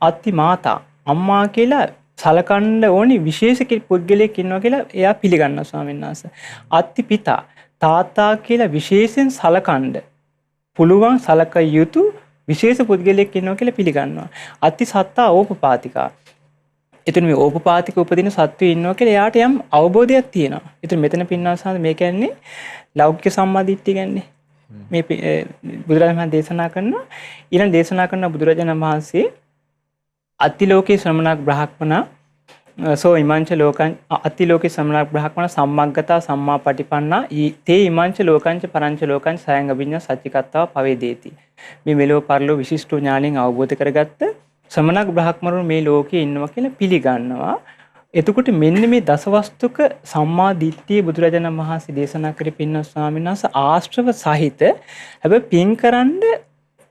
අත්ති මාතා අම්මා කියලා සලකන්න ඕනි විශේෂ පුද්ගලයෙක් ඉන්නවා කියලා එයා පිළිගන්නවා ස්වාමීන් වහන්සේ. අත්ති පිතා තාත්තා කියලා විශේෂයෙන් සලකන්න පුළුවන් සලක යුතු විශේෂ පුද්ගලයෙක් ඉන්නවා කියලා පිළිගන්නවා. අත්ති සත්තා ඕපපාතිකා. එතන මේ ඕපපාතික උපදින සත්වය ඉන්නවා කියලා එයාට යම් අවබෝධයක් තියෙනවා. එතන මෙතන පින්නාසාද මේ කියන්නේ ලෞකික සම්මාදිට්ඨිය කියන්නේ. මේ බුදුරජාණන් වහන්සේ දේශනා කරනවා ඊළඟ දේශනා කරන බුදුරජාණන් වහන්සේ අත්තිලෝකේ ශ්‍රමණක් බ්‍රහ්මනා සෝ ඉමංච ලෝකං අත්තිලෝකේ ශ්‍රමණක් බ්‍රහ්මනා සම්මග්ගතා සම්මාපටිපන්නා තේ ඉමංච ලෝකංච පරංච ලෝකං සයං අභිඤ්ඤා සච්චිකත්තා පවේදේති. මේ මෙලෝ පරලෝ විශිෂ්ට ඥාණයෙන් අවබෝධ කරගත්ත ශ්‍රමණක් බ්‍රහ්මරුන් මේ ලෝකේ ඉන්නවා කියලා පිළිගන්නවා. එතකොට මෙන්න මේ දසවස්තුක සම්මා දිට්ඨිය බුදුරජාණන් වහන්සේ දේශනා කරේ පින්න ස්වාමීන් වහන්සේ ආශ්‍රව සහිත හැබැයි පින් කරන්න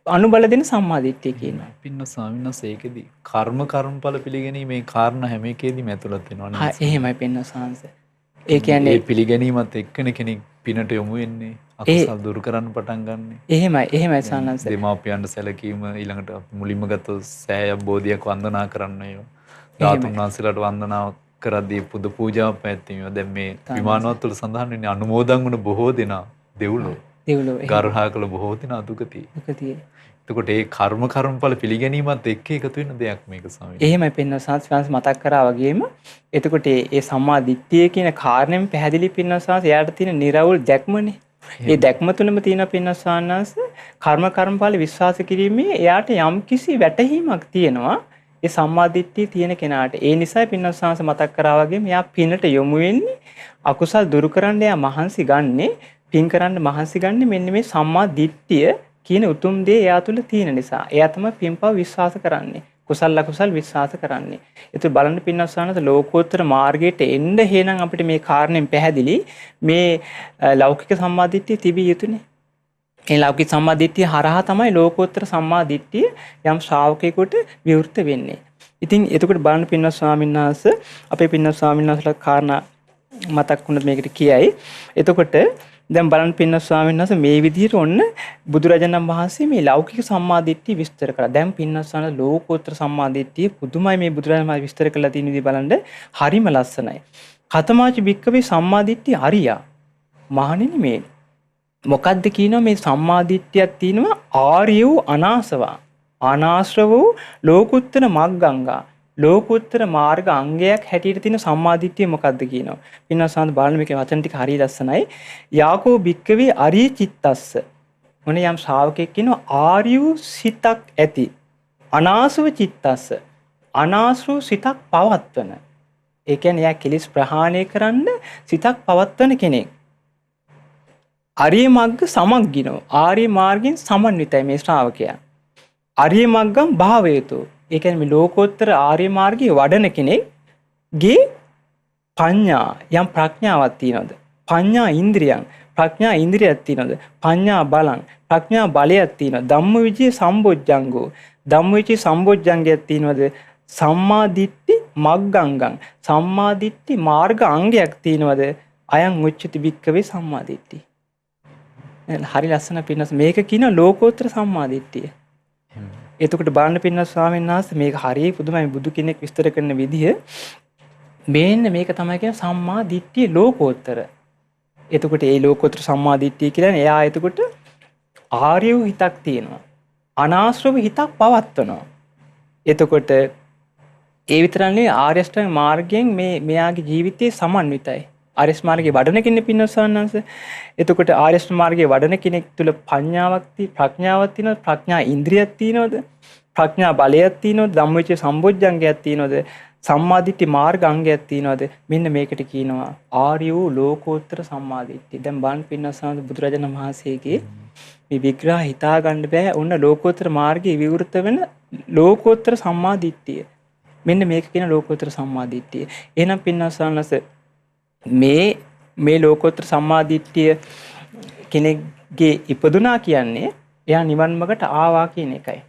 අනුබල දෙන සම්මා දිට්ඨිය කියනවා. පින්න ස්වාමීන් වහන්සේ ඒකෙදි කර්මඵල පිළිගැනීමේ කාරණා හැම එකේදීම ඇතුළත් වෙනවා නේද? හා එහෙමයි පින්න ස්වාමීන්. ඒ කියන්නේ ඒ පිළිගැනීමත් එක්කනේ කෙනෙක් පිනට යොමු වෙන්නේ. අකුසල් දුරු කරන්න පටන් ගන්න. එහෙමයි ස්වාමීන්. දෙමාපියන්ට සැලකීම ඊළඟට මුලින්ම ගත්තොත් සෑය බෝධියක් වන්දනා කරන්න ඒවා. ධාතුන් වහන්සේලාට වන්දනා කරද්දී පුද පූජාව පැවැත්වීම. දැන් මේ විමානවත් වල සඳහන් වෙන්නේ අනුමෝදන් වුණ බොහෝ දෙනා දෙව්ලොව. ගර්හා කළ බොහෝ දෙනා දුගතිය. එතකොට ඒ කර්මඵල පිළිගැනීමත් එක්ක එකතු වෙන දෙයක් මේක ස්වාමීනි. එහෙමයි පින්න සංස්වාංශ මතක් කරා වගේම එතකොට ඒ සම්මා දිට්ඨිය කියන කාරණෙම පැහැදිලි පින්න සංස්වාංශ එයාට තියෙන නිර්වෘල් දැක්මනේ. ඒ දැක්ම තුනම තියෙන පින්න සංස්වාංශ කර්මඵල විශ්වාස කිරීමේ එයාට යම්කිසි වැටහීමක් තියෙනවා. ඒ සම්මා දිට්ඨිය තියෙන කෙනාට. ඒ නිසා පින්න සංස්වාංශ මතක් කරා වගේම එයා පිනට යොමු වෙන්නේ අකුසල් දුරු කරන්න එයා මහන්සි ගන්නේ පින් කරන්න මහන්සි ගන්නේ මෙන්න මේ සම්මා දිට්ඨිය කියන උතුම් දේ එයා තුළ තියෙන නිසා. එයා තමයි පින්පව විශ්වාස කරන්නේ. කුසල අකුසල් විශ්වාස කරන්නේ. ඒත් බලන්න පින්නස්සනත ලෝකෝත්තර මාර්ගයට එන්න හේනම් අපිට මේ කාරණෙන් පැහැදිලි මේ ලෞකික සම්මාදිට්ඨිය තිබිය යුතුනේ. මේ ලෞකික සම්මාදිට්ඨිය හරහා තමයි ලෝකෝත්තර සම්මාදිට්ඨිය යම් ශ්‍රාවකයෙකුට විවෘත වෙන්නේ. ඉතින් එතකොට බලන්න පින්නස් ස්වාමීන් වහන්සේ අපේ පින්නස් ස්වාමීන් වහන්සේලා කාරණා මතක් වුණත් මේකට කියයි. එතකොට දැන් බලන්න පින්න ස්වාමීන් වහන්සේ මේ විදිහට ඔන්න බුදුරජාණන් වහන්සේ මේ ලෞකික සම්මාදිට්ඨිය විස්තර කරා. දැන් පින්න ස්වාමීන් ලෝකෝත්තර සම්මාදිට්ඨිය පුදුමයි මේ බුදුරජාණන් වහන්සේ විස්තර කරලා තියෙන විදිහ බලන්න හරිම ලස්සනයි. කතමාච භික්කවේ සම්මාදිට්ඨිය අරියා. මහණෙනි මේ මොකද්ද කියනවා මේ සම්මාදිට්ඨියක් තියෙනවා ආර්ය වූ අනාසවා. අනාශ්‍රව වූ ලෝකුත්තර මග්ගංගා. ලෝකුත්තර මාර්ග අංගයක් හැටියට තියෙන සම්මාදිට්ඨිය මොකක්ද කියනවා. පින්නසාන්ත බලන්න මේකේ වචන ටික හරිය ලස්සනයි. යාකෝ භික්කවේ අරිය චිත්තස්ස. මොනේ යම් ශ්‍රාවකෙක් ඉන්නවා ආර්ය සිතක් ඇති. අනාසව චිත්තස්ස. අනාසව සිතක් පවත්වන. ඒ කියන්නේ යා කිලිස් ප්‍රහාණය කරන්න සිතක් පවත්වන කෙනෙක්. ආර්ය මග්ග සමග්ගිනෝ. ආර්ය මාර්ගයෙන් සමන්විතයි මේ ශ්‍රාවකයා. ආර්ය මග්ගම් භාවයතෝ. ඒ කියන්නේ මේ ලෝකෝත්තර ආර්ය මාර්ගයේ වඩන කෙනෙක්ගේ පඤ්ඤා යම් ප්‍රඥාවක් තියනවාද? පඤ්ඤා ඉන්ද්‍රියං ප්‍රඥා ඉන්ද්‍රියක් තියෙනවද? පඤ්ඤා බලං. ප්‍රඥා බලයක් තියෙනවද? ධම්මවිචේ සම්බොජ්ජංගෝ. ධම්මවිචේ සම්බොජ්ජංගයක් තියෙනවද? සම්මා දිට්ඨි මග්ගංගං. සම්මා දිට්ඨි මාර්ග අංගයක් තියෙනවද? අයං උච්චති භික්ඛවේ සම්මා දිට්ඨි. හරි ලස්සන පින්නස් මේක කියන ලෝකෝත්තර සම්මා දිට්ඨිය. එතකොට බලන්න පින්නස් ස්වාමීන් වහන්සේ මේක හරිය පුදුමයි බුදු කෙනෙක් විස්තර කරන විදිහ. මේන්න මේක තමයි කියන සම්මා දිට්ඨිය ලෝකෝත්තර. එතකොට ඒ ලෝකෝත්තර සම්මා දිට්ඨිය කියන්නේ එයා එතකොට ආර්ය වූ හිතක් තියෙනවා. අනාශ්‍රව හිතක් පවත්වනවා. එතකොට ඒ විතරක් නෙවෙයි ආර්ය අෂ්ටාංග මාර්ගයෙන් මෙයාගේ ජීවිතේ සමන්විතයි. ආර්ය මාර්ගයේ වඩන කෙනෙක් පින්නස්සන්නන්ස. එතකොට ආර්ය මාර්ගයේ වඩන කෙනෙක් තුල ප්‍රඥාවක් තියෙනවද? ප්‍රඥා ඉන්ද්‍රියක් තියෙනවද? ප්‍රඥා බලයක් තියෙනවද? ධම්මවිචේ සම්බොජ්ජංගයක් තියෙනවද? සම්මාදිට්ඨි මාර්ග අංගයක් තියෙනවද? මෙන්න මේකට කියනවා ආර්ය වූ ලෝකෝත්තර සම්මාදිට්ඨිය. දැන් බාන් පින්නස්සන්න බුදුරජාණන් වහන්සේගේ මේ විග්‍රහ හිතා ගන්න බෑ. ඔන්න ලෝකෝත්තර මාර්ගයේ විවෘත වෙන ලෝකෝත්තර සම්මාදිට්ඨිය. මෙන්න මේක කියන ලෝකෝත්තර සම්මාදිට්ඨිය. එහෙනම් පින්නස්සන්නස මේ ලෝකෝත්තර සම්මාදිට්ඨිය කෙනෙක්ගේ ඉපදුනා කියන්නේ එයා නිවන් මාර්ගට ආවා කියන එකයි.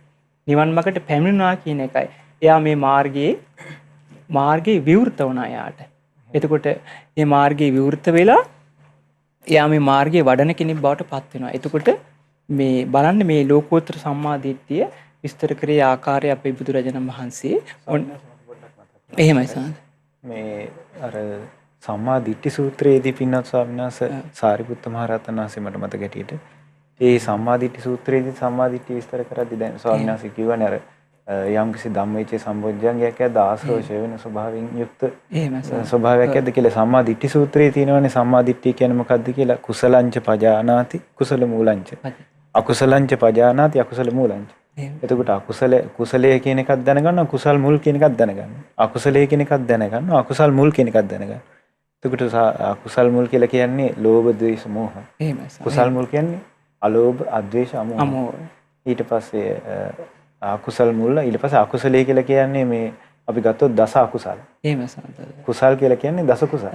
නිවන් මාර්ගට පැමිණුණා කියන එකයි. එයා මේ මාර්ගයේ විවෘත වුණා යාට. එතකොට මේ මාර්ගයේ විවෘත වෙලා එයා මේ මාර්ගයේ වඩන කෙනෙක් බවට පත් වෙනවා. එතකොට මේ බලන්න මේ ලෝකෝත්තර සම්මාදිට්ඨිය විස්තර කරේ ආකාරය අපේ බුදුරජාණන් වහන්සේ එහෙමයි සාන්ත. මේ අර සම්මා දිට්ඨි සූත්‍රයේදී පින්නත් ස්වාමීන් වහන්සේ සාරිපුත්ත මහ රහතන් වහන්සේ මට මතක හැටියට ඒ සම්මා දිට්ඨි සූත්‍රයේදී සම්මා දිට්ඨිය විස්තර කරද්දී දැන් ස්වාමීන් වහන්සේ කියවනේ අර යම්කිසි ධම්මවිචේ සම්බොජ්ජංගයක් ඇද්ද ආශ්‍රෝෂය වෙන ස්වභාවයෙන් යුක්ත ස්වභාවයක් ඇද්ද කියලා සම්මා දිට්ඨි සූත්‍රයේ තියෙනවානේ. සම්මා දිට්ඨිය කියන්නේ මොකක්ද කියලා? කුසලංච පජානාති කුසල මූලංච අකුසලංච පජානාති අකුසල මූලංච. එතකොට කුසලයේ කියන එකක් දැනගන්නවා, කුසල් මුල් කියන එකක් දැනගන්නවා. අකුසලයේ කියන එකක් දැනගන්නවා, අකුසල් මුල් කියන එකක් දැනගන්නවා. එතකොට අකුසල් මුල් කියලා කියන්නේ ලෝභ, ද්වේෂ, මෝහ. කුසල් මුල් කියන්නේ අලෝභ, අද්වේෂ, අමෝහ. ඊට පස්සේ අකුසල් මුල් ඊට පස්සේ අකුසලයේ කියලා කියන්නේ මේ අපි ගත්තොත් දස අකුසල. කුසල් කියලා කියන්නේ දස කුසල.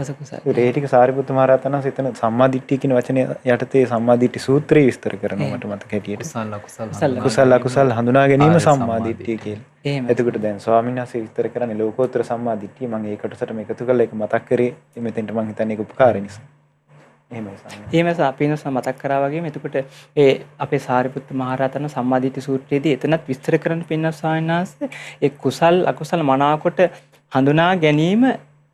ඒ ටික සාරිපුත්ත මහ රහතන් වහන්සේ එතන සම්මා දිට්ඨිය කියන වචනේ යටතේ සම්මා දිට්ඨි සූත්‍රය විස්තර කරනවා මට මතක හැටියට. කුසල අකුසල් හඳුනා ගැනීම සම්මා දිට්ඨිය කියලා. එතකොට දැන් ස්වාමීන් වහන්සේ විස්තර කරන්නේ ලෝකෝත්තර සම්මා දිට්ඨිය. මම ඒ කොටසට මේක එකතු කරලා ඒක මතක් කරේ මෙතෙන්ට මම හිතන්නේ ඒක උපකාර නිසා. එහෙමයි අපිනස මතක් කරා වගේම එතකොට ඒ අපේ සාරිපුත්ත මහ රහතන් සම්මා දිට්ඨි සූත්‍රයේදී එතනත් විස්තර කරන්න පින්නස් ස්වාමීන් වහන්සේ ඒ කුසල් අකුසල් මනාකොට හඳුනා ගැනීම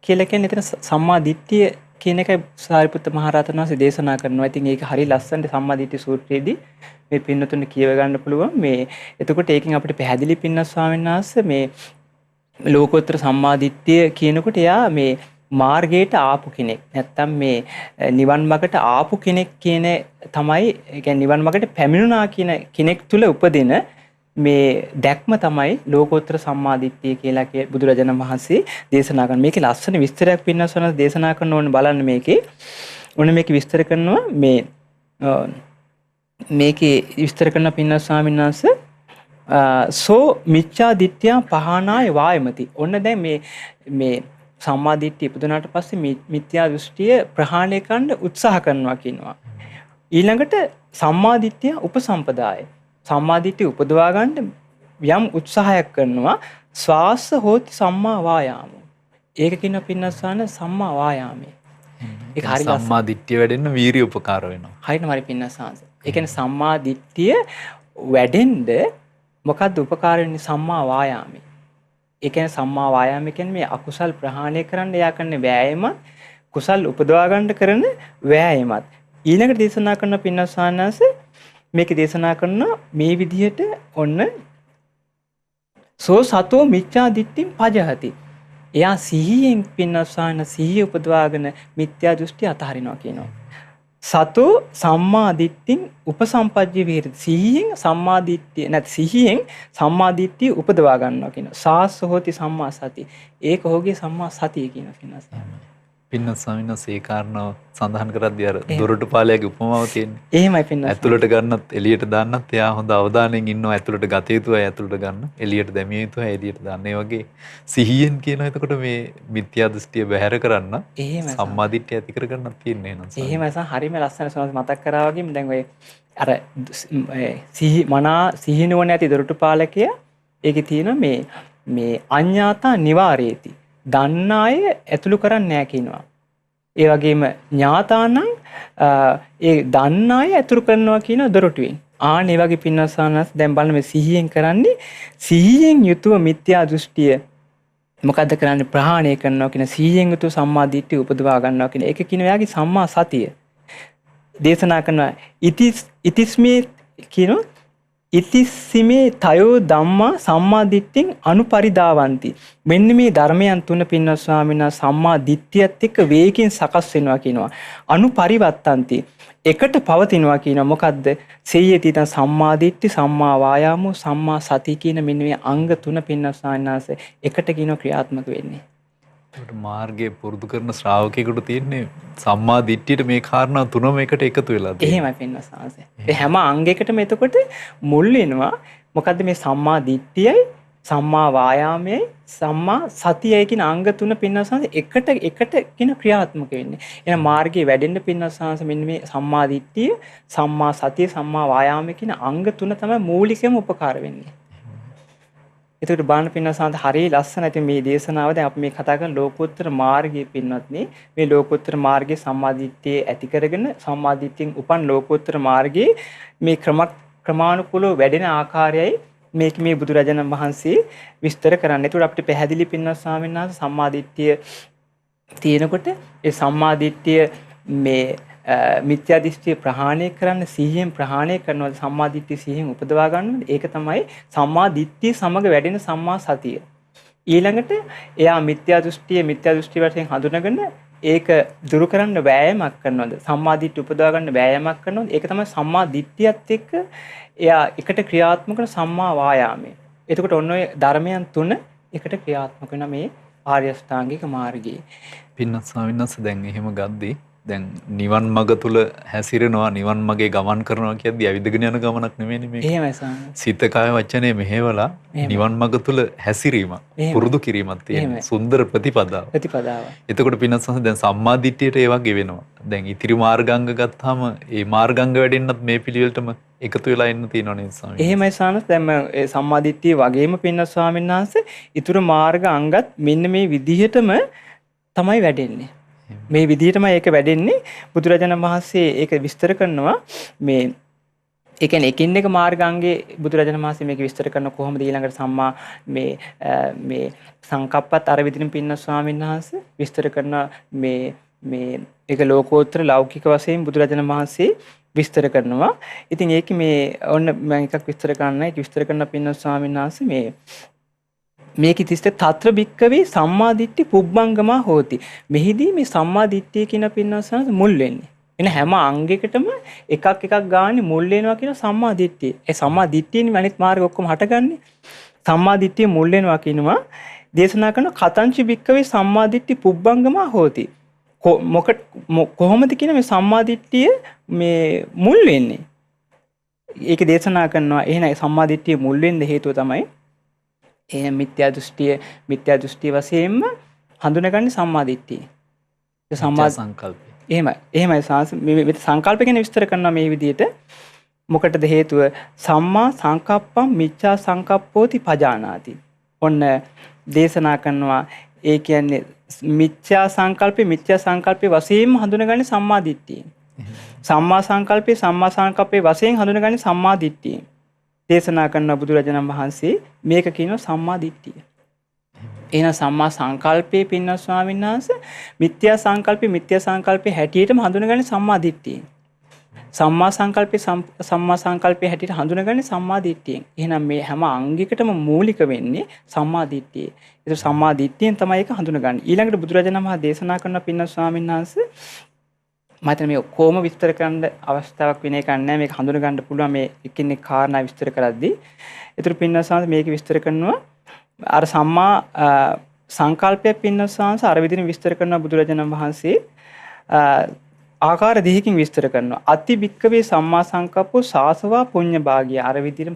කියලා කියන්නේ එතන සම්මා දිට්ඨිය කියන එකයි සාරිපුත්ත මහ රහතන් වහන්සේ දේශනා කරනවා. ඉතින් ඒක හරිය ලස්සනට සම්මා දිට්ඨි සූත්‍රයේදී මේ පින්නතුන් කියව ගන්න පුළුවන්. මේ එතකොට ඒකෙන් අපිට පැහැදිලි පින්නස් ස්වාමීන් වහන්සේ මේ ලෝකෝත්තර සම්මා දිට්ඨිය කියනකොට එයා මේ මාර්ගයට ආපු කෙනෙක් නැත්තම් මේ නිවන් මාර්ගට ආපු කෙනෙක් කියන තමයි ඒ කියන්නේ නිවන් මාර්ගට පැමිණුණා කියන කෙනෙක් තුල උපදින මේ දැක්ම තමයි ලෝකෝත්තර සම්මා දිට්ඨිය කියලා බුදුරජාණන් වහන්සේ දේශනා කරන. මේකේ ලස්සන විස්තරයක් පින්නසන දේශනා කරන ඕනේ බලන්න මේකේ. ඕනේ මේක විස්තර කරනවා මේකේ විස්තර කරන පින්නස් ස්වාමීන් වහන්සේ සෝ මිච්ඡා දිට්ඨිය පහනාය වායමති. ඔන්න දැන් මේ සම්මා දිට්ඨිය ඉපදුනාට පස්සේ මිත්‍යා දෘෂ්ටිය ප්‍රහාණය කරන්න උත්සාහ කරනවා කියනවා. ඊළඟට සම්මා දිට්ඨිය උපසම්පදාය. සම්මා දිට්ඨිය උපදවා ගන්න යම් උත්සාහයක් කරනවා. ස්වාස හෝති සම්මා වායාම. ඒක කියන පින්නස්සාන සම්මා වායාමයේ. ඒක හරිය සම්මා දිට්ඨිය වැඩෙන්න වීරිය උපකාර වෙනවා. හරියටම හරි පින්නස්සාන. ඒ කියන්නේ සම්මා දිට්ඨිය වැඩෙන්න මොකද්ද උපකාර වෙන්නේ? සම්මා වායාමයේ. ඒ කියන්නේ සම්මා වායාම කියන්නේ මේ අකුසල් ප්‍රහාණය කරන්න යා කරන වෑයමත් කුසල් උපදවා ගන්න කරන වෑයමත්. ඊළඟට දේශනා කරන පින්නස්සානස මේක දේශනා කරන මේ විදිහට ඔන්න සෝ සතෝ මිච්ඡා දිට්ඨින් පජහති. එයා සිහියෙන් පින්නස්සාන සිහිය උපදවාගෙන මිත්‍යා දෘෂ්ටි අතහරිනවා කියනවා. සතෝ සම්මා දිට්ඨින් උපසම්පජ්ජ විහෙරති. සිහියෙන් සම්මා දිට්ඨිය නැත් සිහියෙන් සම්මා දිට්ඨිය උපදවා ගන්නවා කියනවා. සාස්ස හෝති සම්මා සති. ඒක හොගේ සම්මා සතිය කියනවා. පින්න ස්වාමීන් වහන්සේ ඒ කාරණාව සඳහන් කරද්දී අර දොරටු පාලයාගේ උපමාව තියෙන්නේ. එහෙමයි පින්නත්. ඇතුළට ගන්නත් එළියට දාන්නත් එයා හොඳ අවධානයෙන් ඉන්නවා. ඇතුළට ගත යුතු අය ඇතුළට ගන්න, එළියට දැමිය යුතු අය එළියට දාන්න. ඒ වගේ සිහියෙන් කියන එතකොට මේ මිත්‍යා දෘෂ්ටිය බැහැර කරන්න සම්මා දිට්ඨිය ඇති කරගන්නත් තියෙන්නේ නේද? එහෙමයි සහ හරියම ලස්සන සමහර මතක් කරා වගේම දැන් ඔය අර සිහි නුවණ ඇති දොරටු පාලකයා ඒකේ තියෙන මේ අඤ්ඤාතා නිවාරේති. දන්න අය ඇතුළු කරන්නේ නැහැ කියනවා. ඒ වගේම ඥාතානම් ඒ දන්න අය ඇතුළු කරනවා කියන දොරටුවෙන්. ආන් ඒ වගේ පින්නසානස් දැන් බලන්න මේ සිහියෙන් කරන්නේ සිහියෙන් යුතුව මිත්‍යා දෘෂ්ටිය මොකද්ද කරන්නේ ප්‍රහාණය කරනවා කියන සිහියෙන් යුතුව සම්මා දිට්ඨිය උපදවා ගන්නවා කියන ඒක කියන එයාගේ සම්මා සතිය. දේශනා කරනවා ඉතිස්මේ කියන ඉතිස්සිමේ තයෝ ධම්මා සම්මා දිට්ඨින් අනුපරිදාවಂತಿ. මෙන්න මේ ධර්මයන් තුන පින්නස් ස්වාමීන් වහන්සේ සම්මා දිට්ඨියත් එක්ක වේගකින් සකස් වෙනවා කියනවා. අනුපරිවත්තಂತಿ. එකට පවතිනවා කියනවා. මොකද්ද? සෙය්‍යති තං සම්මා දිට්ඨි, සම්මා වායාමෝ, සම්මා සති කියන මෙන්න මේ අංග තුන පින්නස් ස්වාමීන් වහන්සේ එකට කියනවා ක්‍රියාත්මක වෙන්නේ. ඒකට මාර්ගයේ පුරුදු කරන ශ්‍රාවකයෙකුට තියෙන්නේ සම්මා දිට්ඨියට මේ කාරණා තුනම එකට එකතු වෙලා තියෙනවා. එහෙමයි පින්නස් ස්වාමීන්. ඒ හැම අංගයකටම එතකොට මුල් වෙනවා මොකද්ද මේ සම්මා දිට්ඨියයි, සම්මා වායාමයයි, සම්මා සතියයි කියන අංග තුන පින්නස් ස්වාමීන් එකට කියන ක්‍රියාත්මක වෙන්නේ. එහෙනම් මාර්ගයේ වැඩෙන්න පින්නස් ස්වාමීන් මෙන්න මේ සම්මා දිට්ඨිය, සම්මා සතිය, සම්මා වායාමය කියන අංග තුන තමයි මූලිකම උපකාර වෙන්නේ. එතකොට බාන පින්නසාන්ත හරිය ලස්සන. ඉතින් මේ දේශනාව දැන් අපි මේ කතා කරන ලෝකෝත්තර මාර්ගයේ පින්වත්නි මේ ලෝකෝත්තර මාර්ගයේ සම්මාදිට්ඨිය ඇති කරගෙන සම්මාදිට්ඨියෙන් උපන් ලෝකෝත්තර මාර්ගයේ මේ ක්‍රමානුකූලව වැඩෙන ආකාරයයි මේක මේ බුදුරජාණන් වහන්සේ විස්තර කරන්නේ. ඒකට අපිට පැහැදිලි පින්නස් ස්වාමීන් වහන්සේ සම්මාදිට්ඨිය තියෙනකොට ඒ සම්මාදිට්ඨිය මේ මිත්‍යා දෘෂ්ටිය ප්‍රහාණය කරන්න සිහියෙන් ප්‍රහාණය කරනවා. සම්මා දිට්ඨිය සිහියෙන් උපදවා ගන්නවා. ඒක තමයි සම්මා දිට්ඨිය සමග වැඩෙන සම්මා සතිය. ඊළඟට එයා මිත්‍යා දෘෂ්ටි වශයෙන් හඳුනගෙන ඒක දුරු කරන්න වෑයමක් කරනවාද? සම්මා දිට්ඨිය උපදවා ගන්න වෑයමක් කරනවාද? ඒක තමයි සම්මා දිට්ඨියත් එක්ක එයා එකට ක්‍රියාත්මක කරන සම්මා වායාමය. එතකොට ඔන්න ඔය ධර්මයන් තුන එකට ක්‍රියාත්මක වෙන මේ ආර්ය අෂ්ටාංගික මාර්ගයේ. පින්නත් ස්වාමීන් වහන්සේ දැන් එහෙම ගද්දී දැන් නිවන් මඟ තුල හැසිරෙනවා, නිවන් මගේ ගමන් කරනවා කියද්දී ඇවිදගෙන යන ගමනක් නෙමෙයිනේ මේක. එහෙමයි ස්වාමී. සිත කාය වචනේ මෙහෙवला නිවන් මඟ තුල හැසිරීම, පුරුදු කිරීමක් තියෙන සුන්දර ප්‍රතිපදාව. එතකොට පින්නත් සංස දැන් සම්මා දිට්ඨියට ඒ වගේ වෙනවා. දැන් ඉතිරි මාර්ගාංග ගත්තාම ඒ මාර්ගාංග වැඩෙන්නත් මේ පිළිවෙලටම එකතු වෙලා ඉන්න තියෙනවා නේද ස්වාමී? එහෙමයි ස්වාමී. දැන් මේ සම්මා දිට්ඨිය වගේම පින්නත් ස්වාමීන් වහන්සේ ඉතුරු මාර්ග අංගත් මෙන්න මේ විදිහටම තමයි වැඩෙන්නේ. මේ විදිහටමයි ඒක වැඩෙන්නේ. බුදුරජාණන් වහන්සේ ඒක විස්තර කරනවා මේ ඒ කියන්නේ එකින් එක මාර්ගාංගේ බුදුරජාණන් වහන්සේ මේක විස්තර කරන කොහොමද ඊළඟට සම්මා මේ සංකප්පත් අර විදිහින් පින්න ස්වාමීන් වහන්සේ විස්තර කරන මේ ඒක ලෝකෝත්තර ලෞකික වශයෙන් බුදුරජාණන් වහන්සේ විස්තර කරනවා. ඉතින් ඒක මේ ඔන්න මම එකක් විස්තර කරන්න ඒක විස්තර කරන පින්න ස්වාමීන් වහන්සේ මේක තිස්සේ తත්‍ර බික්කවේ සම්මා දිට්ඨි පුබ්බංගමා හෝති. මෙහිදී මේ සම්මා දිට්ඨිය කියන පින්නසන මුල් වෙන්නේ. එන හැම අංගයකටම එකක් ගානේ මුල් වෙනවා කියන සම්මා දිට්ඨිය. ඒ සම්මා දිට්ඨියනේ අනිත් මාර්ග ඔක්කොම හටගන්නේ. සම්මා දිට්ඨිය මුල් වෙනවා කියනවා දේශනා කරන කතංචි බික්කවේ සම්මා දිට්ඨි පුබ්බංගමා හෝති. කොහොමද කියන මේ සම්මා දිට්ඨිය මේ මුල් වෙන්නේ? ඒක දේශනා කරනවා. එහෙනම් සම්මා දිට්ඨිය මුල් වෙන්න හේතුව තමයි ඒ මිත්‍යා දෘෂ්ටි වශයෙන්ම හඳුනගන්නේ සම්මා දිට්ඨිය. ඒ සම්මා සංකල්පය. එහෙමයි මේ සංකල්ප ගැන විස්තර කරනවා මේ විදිහට. මොකටද හේතුව? සම්මා සංකප්පම් මිච්ඡා සංකප්පෝති පජානාති. ඔන්න දේශනා කරනවා ඒ කියන්නේ මිත්‍යා සංකල්පේ වශයෙන්ම හඳුනගන්නේ සම්මා දිට්ඨිය. සම්මා සංකල්පේ වශයෙන් හඳුනගන්නේ සම්මා දිට්ඨිය. දේශනා කරන බුදුරජාණන් වහන්සේ මේක කියනවා සම්මා දිට්ඨිය. එහෙනම් සම්මා සංකල්පයේ පින්න ස්වාමීන් වහන්සේ මිත්‍යා සංකල්පේ හැටියටම හඳුනගන්නේ සම්මා දිට්ඨියෙන්. සම්මා සංකල්පේ හැටියට හඳුනගන්නේ සම්මා දිට්ඨියෙන්. එහෙනම් මේ හැම අංගයකටම මූලික වෙන්නේ සම්මා දිට්ඨිය. ඒක සම්මා දිට්ඨියෙන් තමයි ඒක හඳුනගන්නේ. ඊළඟට බුදුරජාණන් වහන්සේ දේශනා කරන පින්න ස්වාමීන් වහන්සේ මම මේ කොහොම විස්තර කරන්න අවස්ථාවක් වෙන එක නැහැ. මේක හඳුන ගන්න පුළුවන් මේ එකින් එක කාරණා විස්තර කරද්දී. ඒතර පින්නසාන්ත මේක විස්තර කරනවා අර සම්මා සංකල්පය පින්නත් සාංශ අර විදිහින් විස්තර කරන බුදුරජාණන් වහන්සේ ආකාර දෙකකින් විස්තර කරනවා. අති භික්කවේ සම්මා සංකප්පෝ සාසවා පුඤ්ඤ භාගිය. අර විදිහටම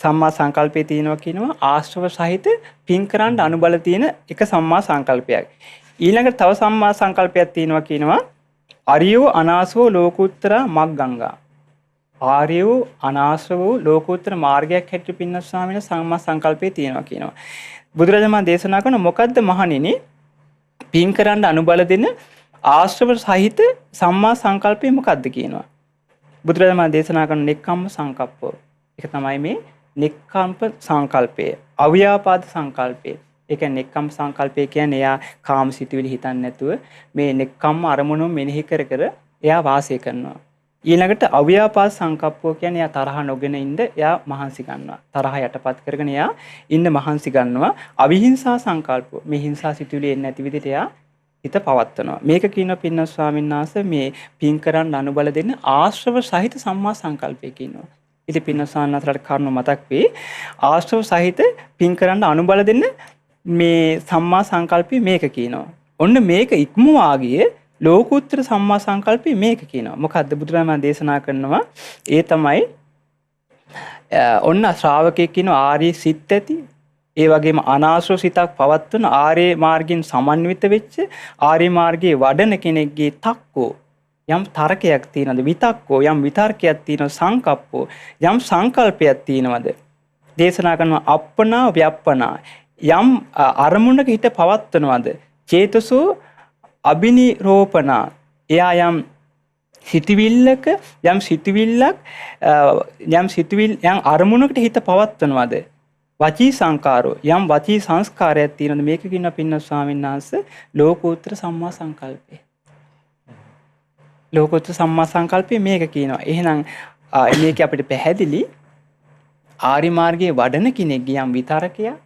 සම්මා සංකල්පයේ තියෙනවා කියනවා ආශ්‍රව සහිත පින් කරන්න අනුබල තියෙන එක සම්මා සංකල්පයක්. ඊළඟට තව සම්මා සංකල්පයක් තියෙනවා කියනවා අරියෝ අනාසවෝ ලෝකුත්තර මග්ගංගා. ආර්යෝ අනාශ්‍රවෝ ලෝකෝත්තර මාර්ගයක් හැටියට පින්නත් ස්වාමීන් වහන්සේ සම්මා සංකල්පයේ තියෙනවා කියනවා. බුදුරජාණන් දේශනා කරන මොකද්ද මහණෙනි පින් කරන්න අනුබල දෙන ආශ්‍රව සහිත සම්මා සංකල්පය මොකද්ද කියනවා. බුදුරජාණන් දේශනා කරන නෙක්ඛම්ම සංකප්පය. ඒක තමයි මේ නෙක්ඛම්ප සංකල්පය. අව්‍යාපාද සංකල්පය. ඒ කියන්නේ නෙක්ඛම්ම සංකල්පය කියන්නේ එයා කාම සිතුවිලි හිතන්නේ නැතුව මේ නෙක්ඛම්ම අරමුණු මෙනෙහි කර කර එයා වාසය කරනවා. ඊළඟට අව්‍යාපාද සංකප්පය කියන්නේ එයා තරහ නොගෙන ඉන්න එයා මහන්සි ගන්නවා. තරහ යටපත් කරගෙන එයා ඉන්න මහන්සි ගන්නවා. අවිහිංසා සංකල්පය. මේ හිංසා සිතුවිලි එන්නේ නැති විදිහට එයා හිත පවත්වනවා. මේක කියන පින්නත් ස්වාමීන් වහන්සේ මේ පින් කරන්න අනුබල දෙන්න ආශ්‍රව සහිත සම්මා සංකල්පය කියනවා. ඉතින් පින්නත් ස්වාමීන් වහන්සේලාට කරුණ මතක් වෙයි. ආශ්‍රව සහිත පින් කරන්න අනුබල දෙන්න මේ සම්මා සංකල්පය මේක කියනවා. ඔන්න මේක ඉක්මවා ගියේ ලෝකෝත්තර සම්මා සංකල්පය මේක කියනවා. මොකද්ද බුදුරජාණන් දේශනා කරනවා? ඒ තමයි ඔන්න ශ්‍රාවකයෙක් කියන ආර්ය සිත් ඇති ඒ වගේම අනාශ්‍රව සිතක් පවත්වන ආර්ය මාර්ගයෙන් සමන්විත වෙච්ච ආර්ය මාර්ගයේ වඩන කෙනෙක්ගේ තක්කෝ යම් තරකයක් තියෙනවද විතක්කෝ යම් විතර්කයක් තියෙනවද සංකප්පෝ යම් සංකල්පයක් තියෙනවද දේශනා කරනවා අප්පනා ව්‍යප්පනා යම් අරමුණක හිත පවත්වනවද චේතසෝ අබිනිරෝපනා එයා යම් සිතවිල්ලක යම් අරමුණකට හිත පවත්වනවද වචී සංකාරෝ යම් වචී සංස්කාරයක් තියෙනවද මේක කියන පින්නත් ස්වාමීන් වහන්සේ ලෝකෝත්තර සම්මා සංකල්පය. ලෝකෝත්තර සම්මා සංකල්පය මේක කියනවා. එහෙනම් මේක අපිට පැහැදිලි ආරි මාර්ගයේ වඩන කෙනෙක්ගේ යම් විතරකයක්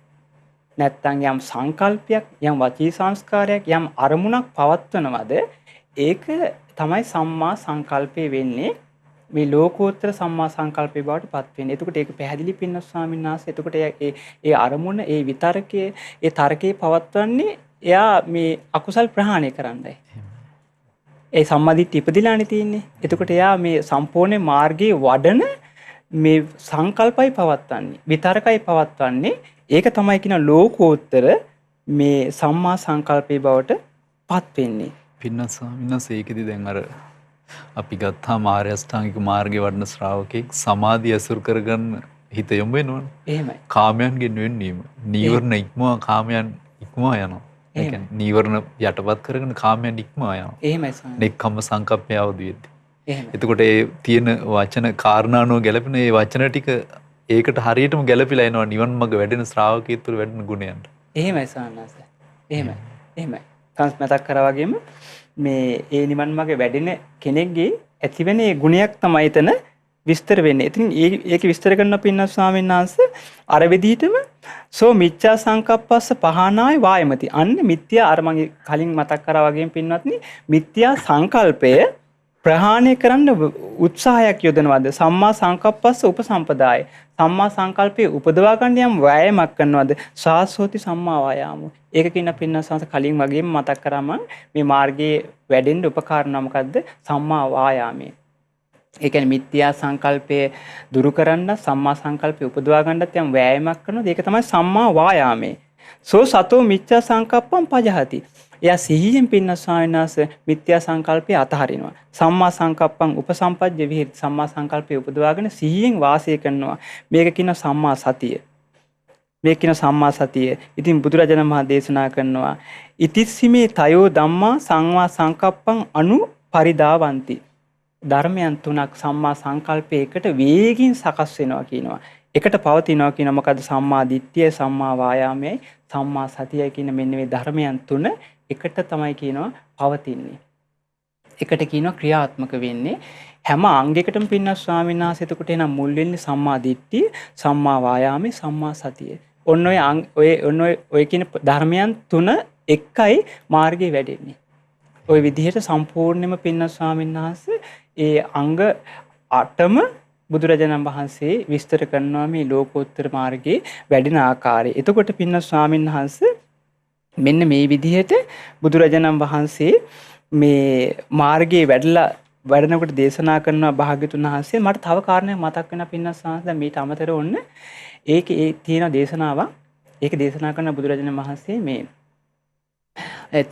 නැත්නම් යම් සංකල්පයක් යම් වචී සංස්කාරයක් යම් අරමුණක් පවත්වනවද ඒක තමයි සම්මා සංකල්පය වෙන්නේ. මේ ලෝකෝත්තර සම්මා සංකල්පේ බවට පත් වෙන්නේ. එතකොට ඒක පැහැදිලි පින්නත් ස්වාමීන් වහන්සේ. එතකොට ඒ අරමුණ, ඒ විතරකයේ, ඒ තර්කයේ පවත්වන්නේ එයා මේ අකුසල් ප්‍රහාණය කරන්නයි. ඒ සම්මාදිට්ඨිය ඉපදිලානේ තියෙන්නේ. එතකොට එයා මේ සම්පූර්ණ මාර්ගයේ වඩන මේ සංකල්පයි පවත්වන්නේ, විතරකයි පවත්වන්නේ. ඒක තමයි කියන ලෝකෝත්තර මේ සම්මා සංකල්පේ බවට පත් වෙන්නේ. පින්නත් ස්වාමීන් වහන්සේ ඒකෙදි දැන් අර අපි ගත්තා මාර්ය අෂ්ටාංගික මාර්ගයේ වඩන ශ්‍රාවකෙක් සමාධිය අසුර කරගන්න හිත යොමු වෙනවනේ. එහෙමයි. කාමයන්ගෙන් වෙන්නීම. නීවරණ ඉක්මවා කාමයන් ඉක්මවා යනවා. ඒ කියන්නේ නීවරණ යටපත් කරගෙන කාමයන් ඉක්මවා යනවා. එහෙමයි ස්වාමී. නෙක්ඛම්ම සංකප්පය අවදි වෙද්දී. එහෙමයි. එතකොට ඒ තියෙන වචන කාරණානුව ගැලපෙන ඒ වචන ටික ඒකට හරියටම ගැලපිලා එනවා නිවන් මඟ වැඩෙන ශ්‍රාවකයෙක් තුළ වැඩෙන ගුණයන්ට. එහෙමයි සාන්නස. එහෙමයි. මතක් කරා වගේම මේ ඒ නිවන් මාර්ගේ වැඩෙන කෙනෙක්ගේ ඇතිවෙන ඒ ගුණයක් තමයි එතන විස්තර වෙන්නේ. ඉතින් ඒක විස්තර කරන පින්නත් ස්වාමීන් වහන්සේ අර විදිහටම සෝ මිච්ඡා සංකප්පස්ස පහනාය වායමති. අන්න මිත්‍යා අර මගේ කලින් මතක් කරා වගේම පින්වත්නි මිත්‍යා සංකල්පය ප්‍රහාණය කරන්න උත්සාහයක් යොදනවද? සම්මා සංකප්පස්ස උපසම්පදාය. සම්මා සංකල්පයේ උපදවා ගන්න යම් වෑයමක් කරනවද? සාසෝති සම්මා වායාම. ඒක කියන පින්නසංශ කලින් වගේම මතක් කරා මම මේ මාර්ගයේ වැඩෙන්න උපකාරණ මොකද්ද? සම්මා වායාමය. ඒ කියන්නේ මිත්‍යා සංකල්පය දුරු කරන්න සම්මා සංකල්පය උපදවා ගන්නත් යම් වෑයමක් කරනවද? ඒක තමයි සම්මා වායාමය. සෝ සතෝ මිච්ඡා සංකප්පම් පජහති. එයා සිහියෙන් පින්නත් ස්වාමීන් වහන්සේ මිත්‍යා සංකල්පය අතහරිනවා. සම්මා සංකප්පං උපසම්පජ්ජ විහෙරති. සම්මා සංකල්පය උපදවාගෙන සිහියෙන් වාසය කරනවා. මේක කියන සම්මා සතිය. මේක කියන සම්මා සතිය. ඉතින් බුදුරජාණන් වහන්සේ දේශනා කරනවා ඉතිස්සීමේ තයෝ ධම්මා සංවා සංකප්පං අනු පරිදාවಂತಿ. ධර්මයන් තුනක් සම්මා සංකල්පයකට වේගින් සකස් වෙනවා කියනවා. එකට පවතිනවා කියන මොකද්ද? සම්මා දිට්ඨිය, සම්මා වායාමයයි, සම්මා සතියයි කියන මෙන්න මේ ධර්මයන් තුන එකට තමයි කියනවා පවතින්නේ. එකට කියනවා ක්‍රියාත්මක වෙන්නේ. හැම අංගයකටම පින්නත් ස්වාමීන් වහන්සේ එතකොට එනම් මුල් වෙන්නේ සම්මා දිට්ඨිය, සම්මා වායාමයේ, සම්මා සතිය. ඔන්න ඔය කියන ධර්මයන් තුන එකයි මාර්ගේ වැඩෙන්නේ. ওই විදිහට සම්පූර්ණයෙන්ම පින්නත් ස්වාමීන් වහන්සේ ඒ අංග 8ම බුදුරජාණන් වහන්සේ විස්තර කරනවා මේ ලෝකෝත්තර මාර්ගයේ වැඩෙන ආකාරය. එතකොට පින්න ස්වාමීන් වහන්සේ මෙන්න මේ විදිහට බුදුරජාණන් වහන්සේ මේ මාර්ගයේ වැඩනකොට දේශනා කරන භාග්‍යතුන් වහන්සේ මට තව කාරණයක් මතක් වෙන පින්න ස්වාමීන් වහන්සේ මේට අමතරව ඔන්න ඒකේ තියෙන දේශනාවක්. ඒක දේශනා කරන බුදුරජාණන් වහන්සේ මේ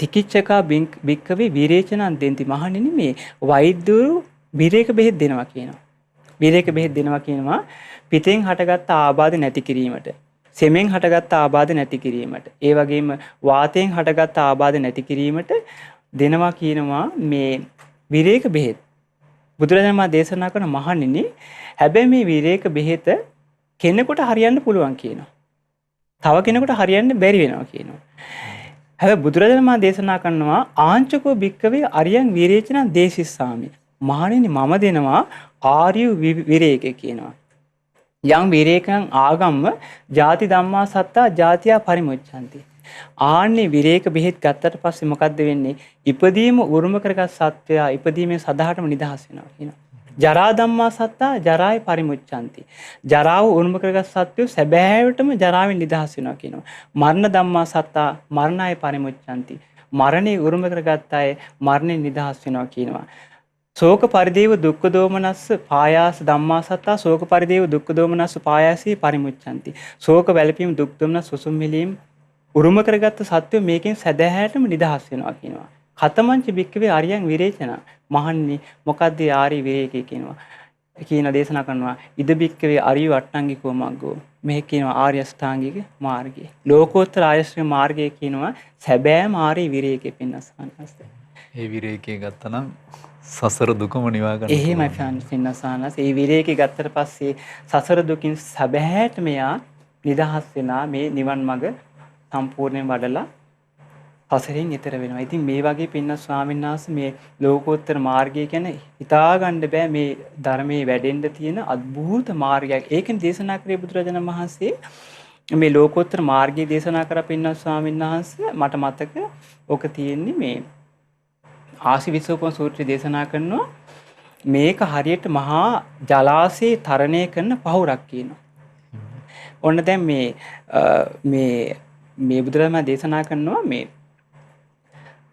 තිකිච්ඡකා බික්කවේ විරේචනං දෙන්ති මහණෙනි මේ වෛද්‍යවරු විරේක බෙහෙත් දෙනවා කියනවා. විරේක බෙහෙත් දෙනවා කියනවා පිටෙන් හටගත්ත ආබාධ නැති කිරීමට, සෙමෙන් හටගත්ත ආබාධ නැති කිරීමට, ඒ වගේම වාතයෙන් හටගත්ත ආබාධ නැති කිරීමට දෙනවා කියනවා මේ විරේක බෙහෙත්. බුදුරජාණන් වහන්සේ දේශනා කරන මහණෙනි හැබැයි මේ විරේක බෙහෙත කෙනෙකුට හරියන්න පුළුවන් කියනවා. තව කෙනෙකුට හරියන්න බැරි වෙනවා කියනවා. හැබැයි බුදුරජාණන් වහන්සේ දේශනා කරනවා ආංචකෝ භික්කවේ අරියං විරේචනං දේශිස්සාමි. මහණෙනි මම දෙනවා ආර්ය විරේක කියනවා. යම් විරේකං ආගම්ම ಜಾති ධම්මා සත්තා ಜಾතියා පරිමුච්ඡanti. ආන්නේ විරේක බෙහෙත් ගත්තට පස්සේ මොකද්ද වෙන්නේ? ඉපදීම උරුම කරගත් සත්වයා ඉපදීමේ සදාහටම නිදහස් වෙනවා කියනවා. ජරා ධම්මා සත්තා ජරාය පරිමුච්ඡanti. ජරාව උරුම කරගත් සත්වෝ සැබෑවටම ජරාවෙන් නිදහස් වෙනවා කියනවා. මරණ ධම්මා සත්තා මරණය පරිමුච්ඡanti. මරණය උරුම කරගත් අය මරණයෙන් නිදහස් වෙනවා කියනවා. ශෝක පරිදේව දුක්ඛ දෝමනස්ස පායාස ධම්මා සත්තා ශෝක පරිදේව දුක්ඛ දෝමනස්ස පායාසී පරිමුච්ඡanti. ශෝක වැළපීම් දුක් දොමනස් සුසුම් මිලීම් උරුම කරගත්ත සත්වෝ මේකෙන් සැදැහැටම නිදහස් වෙනවා කියනවා. කතමංච භික්කවේ අරියං විරේචන මහන්නේ මොකද්ද ආර්ය විරේකය කියනවා. කියන දේශනා කරනවා ඉද භික්කවේ අරිය වට්ටංගිකෝ මග්ගෝ. මේ කියනවා ආර්ය අෂ්ටාංගික මාර්ගය. ලෝකෝත්තර ආර්ය අෂ්ටාංගික මාර්ගය කියනවා සැබෑම ආර්ය විරේකේ පින්නසහනස්ත. ඒ විරේකයේ ගත්තනම් සසර දුකම නිවා ගන්න. එහෙමයි පින්නසහනස්. ඒ විරේකේ ගත්තට පස්සේ සසර දුකින් සැබෑට මෙයා නිදහස් වෙනා මේ නිවන් මඟ සම්පූර්ණයෙන් වඩලා සසරින් ඈතර වෙනවා. ඉතින් මේ වගේ පින්න ස්වාමීන් වහන්සේ මේ ලෝකෝත්තර මාර්ගය කියන්නේ හිතා ගන්න බෑ මේ ධර්මයේ වැඩෙන්න තියෙන අద్භූත මාර්ගයක්. ඒකෙන් දේශනා කරේ බුදුරජාණන් වහන්සේ මේ ලෝකෝත්තර මාර්ගය දේශනා කර පින්න ස්වාමීන් වහන්සේ මට මතක ඔක තියෙන්නේ මේ ආශිවිසෝපම සූත්‍රය දේශනා කරනවා මේක හරියට මහා ජලාශයේ තරණය කරන පහුරක් කියනවා. ඔන්න දැන් මේ බුදුරජාණන් දේශනා කරනවා මේ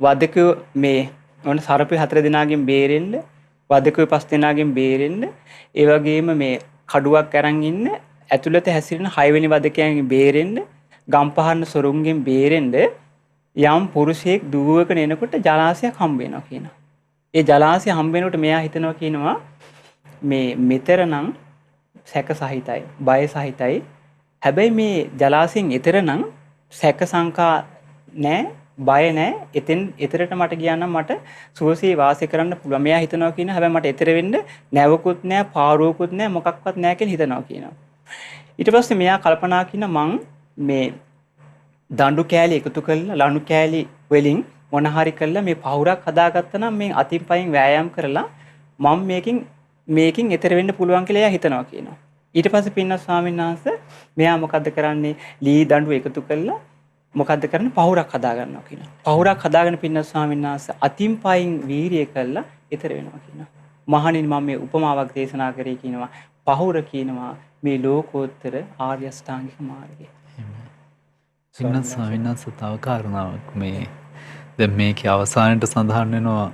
වදකෝ මේ ඔන්න සර්පය 4 දෙනාගෙන් බේරෙන්න, වදකෝ 5 දෙනාගෙන් බේරෙන්න, ඒ වගේම මේ කඩුවක් අරන් ඉන්න ඇතුළත හැසිරෙන 6 වෙනි වදකයන්ගෙන් බේරෙන්න, ගම්පහන්න සොරුන්ගෙන් බේරෙන්න යම් පුරුෂයෙක් දුවවකන එනකොට ජලාශයක් හම්බ වෙනවා කියනවා. ඒ ජලාශය හම්බ වෙනකොට මෙයා හිතනවා කියනවා මේ මෙතරනම් සැක සහිතයි, බය සහිතයි. හැබැයි මේ ජලාශයෙන් එතර නම් සැක සංකා නැහැ, බය නැහැ. එතරට මට ගියා නම් මට සුවසේ වාසය කරන්න පුළුවන්. මෙයා හිතනවා කියනවා හැබැයි මට එතර වෙන්න නැවකුත් නැහැ, පාරුවකුත් නැහැ, මොකක්වත් නැහැ කියලා හිතනවා කියනවා. ඊට පස්සේ මෙයා කල්පනා කරන මං මේ දඬු කෑලි එකතු කරලා ලණු කෑලි වලින් මොන හරි කරලා මේ පහුරක් හදාගත්තා නම් මේ අතින් පයින් වෑයම් කරලා මම මේකෙන් එතර වෙන්න පුළුවන් කියලා එයා හිතනවා කියනවා. ඊට පස්සේ පින්න ස්වාමීන් වහන්සේ මෙයා මොකද්ද කරන්නේ? ලී දඬු එකතු කරලා මොකද්ද කරන්නේ? පහුරක් හදා ගන්නවා කියනවා. පහුරක් හදාගෙන පින්න ස්වාමීන් වහන්සේ අතින් පයින් වීරිය කළා එතර වෙනවා කියනවා. මහණෙනි මම මේ උපමාවක් දේශනා කරේ කියනවා. පහුර කියනවා මේ ලෝකෝත්තර ආර්ය අෂ්ටාංගික මාර්ගය. සින්න ස්වාමීන් වහන්සේ තව කාරණාවක් මේ දැන් මේකේ අවසානයේ සඳහන් වෙනවා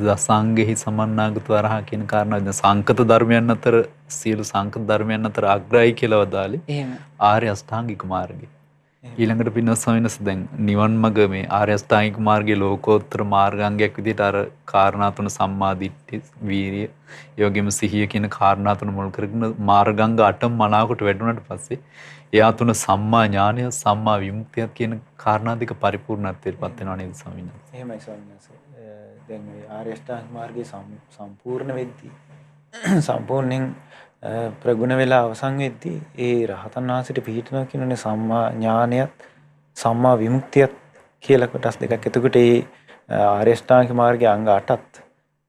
දසංගෙහි සමන්නාගත වරහා කියන කාරණාව. දැන් සංකත ධර්මයන් අතර සියලු සංකත ධර්මයන් අතර අග්‍රයි කියලා වදාලේ. එහෙම. ආර්ය අෂ්ටාංගික මාර්ගය. ඊළඟට පින්නස් ස්වාමීන් වහන්සේ දැන් නිවන් මඟ මේ ආර්ය අෂ්ටාංගික මාර්ගයේ ලෝකෝත්තර මාර්ගාංගයක් විදිහට අර කාරණා තුන සම්මා දිට්ඨි, වීරිය, යෝගිම සිහිය කියන කාරණා තුන මුල් කරගෙන මාර්ගාංග 8ම මනාවකට වැඩුණාට පස්සේ එයා තුන සම්මා ඥානය, සම්මා විමුක්තිය කියන කාරණා දෙක පරිපූර්ණත්වයට පත් වෙනවා නේද ස්වාමීන් වහන්සේ? එහෙමයි ස්වාමීන් වහන්සේ. දැන් මේ ආර්ය අෂ්ටාංග මාර්ගයේ සම්පූර්ණ වෙද්දී සම්පූර්ණයෙන් ප්‍රගුණ වෙලා අවසන් වෙද්දී ඒ රහතන් වහන්සේට පිහිටනවා කියනනේ සම්මා ඥානයත් සම්මා විමුක්තියත් කියලා කොටස් දෙකක්. එතකොට ඒ ආර්ය අෂ්ටාංග මාර්ගයේ අංග 8ත්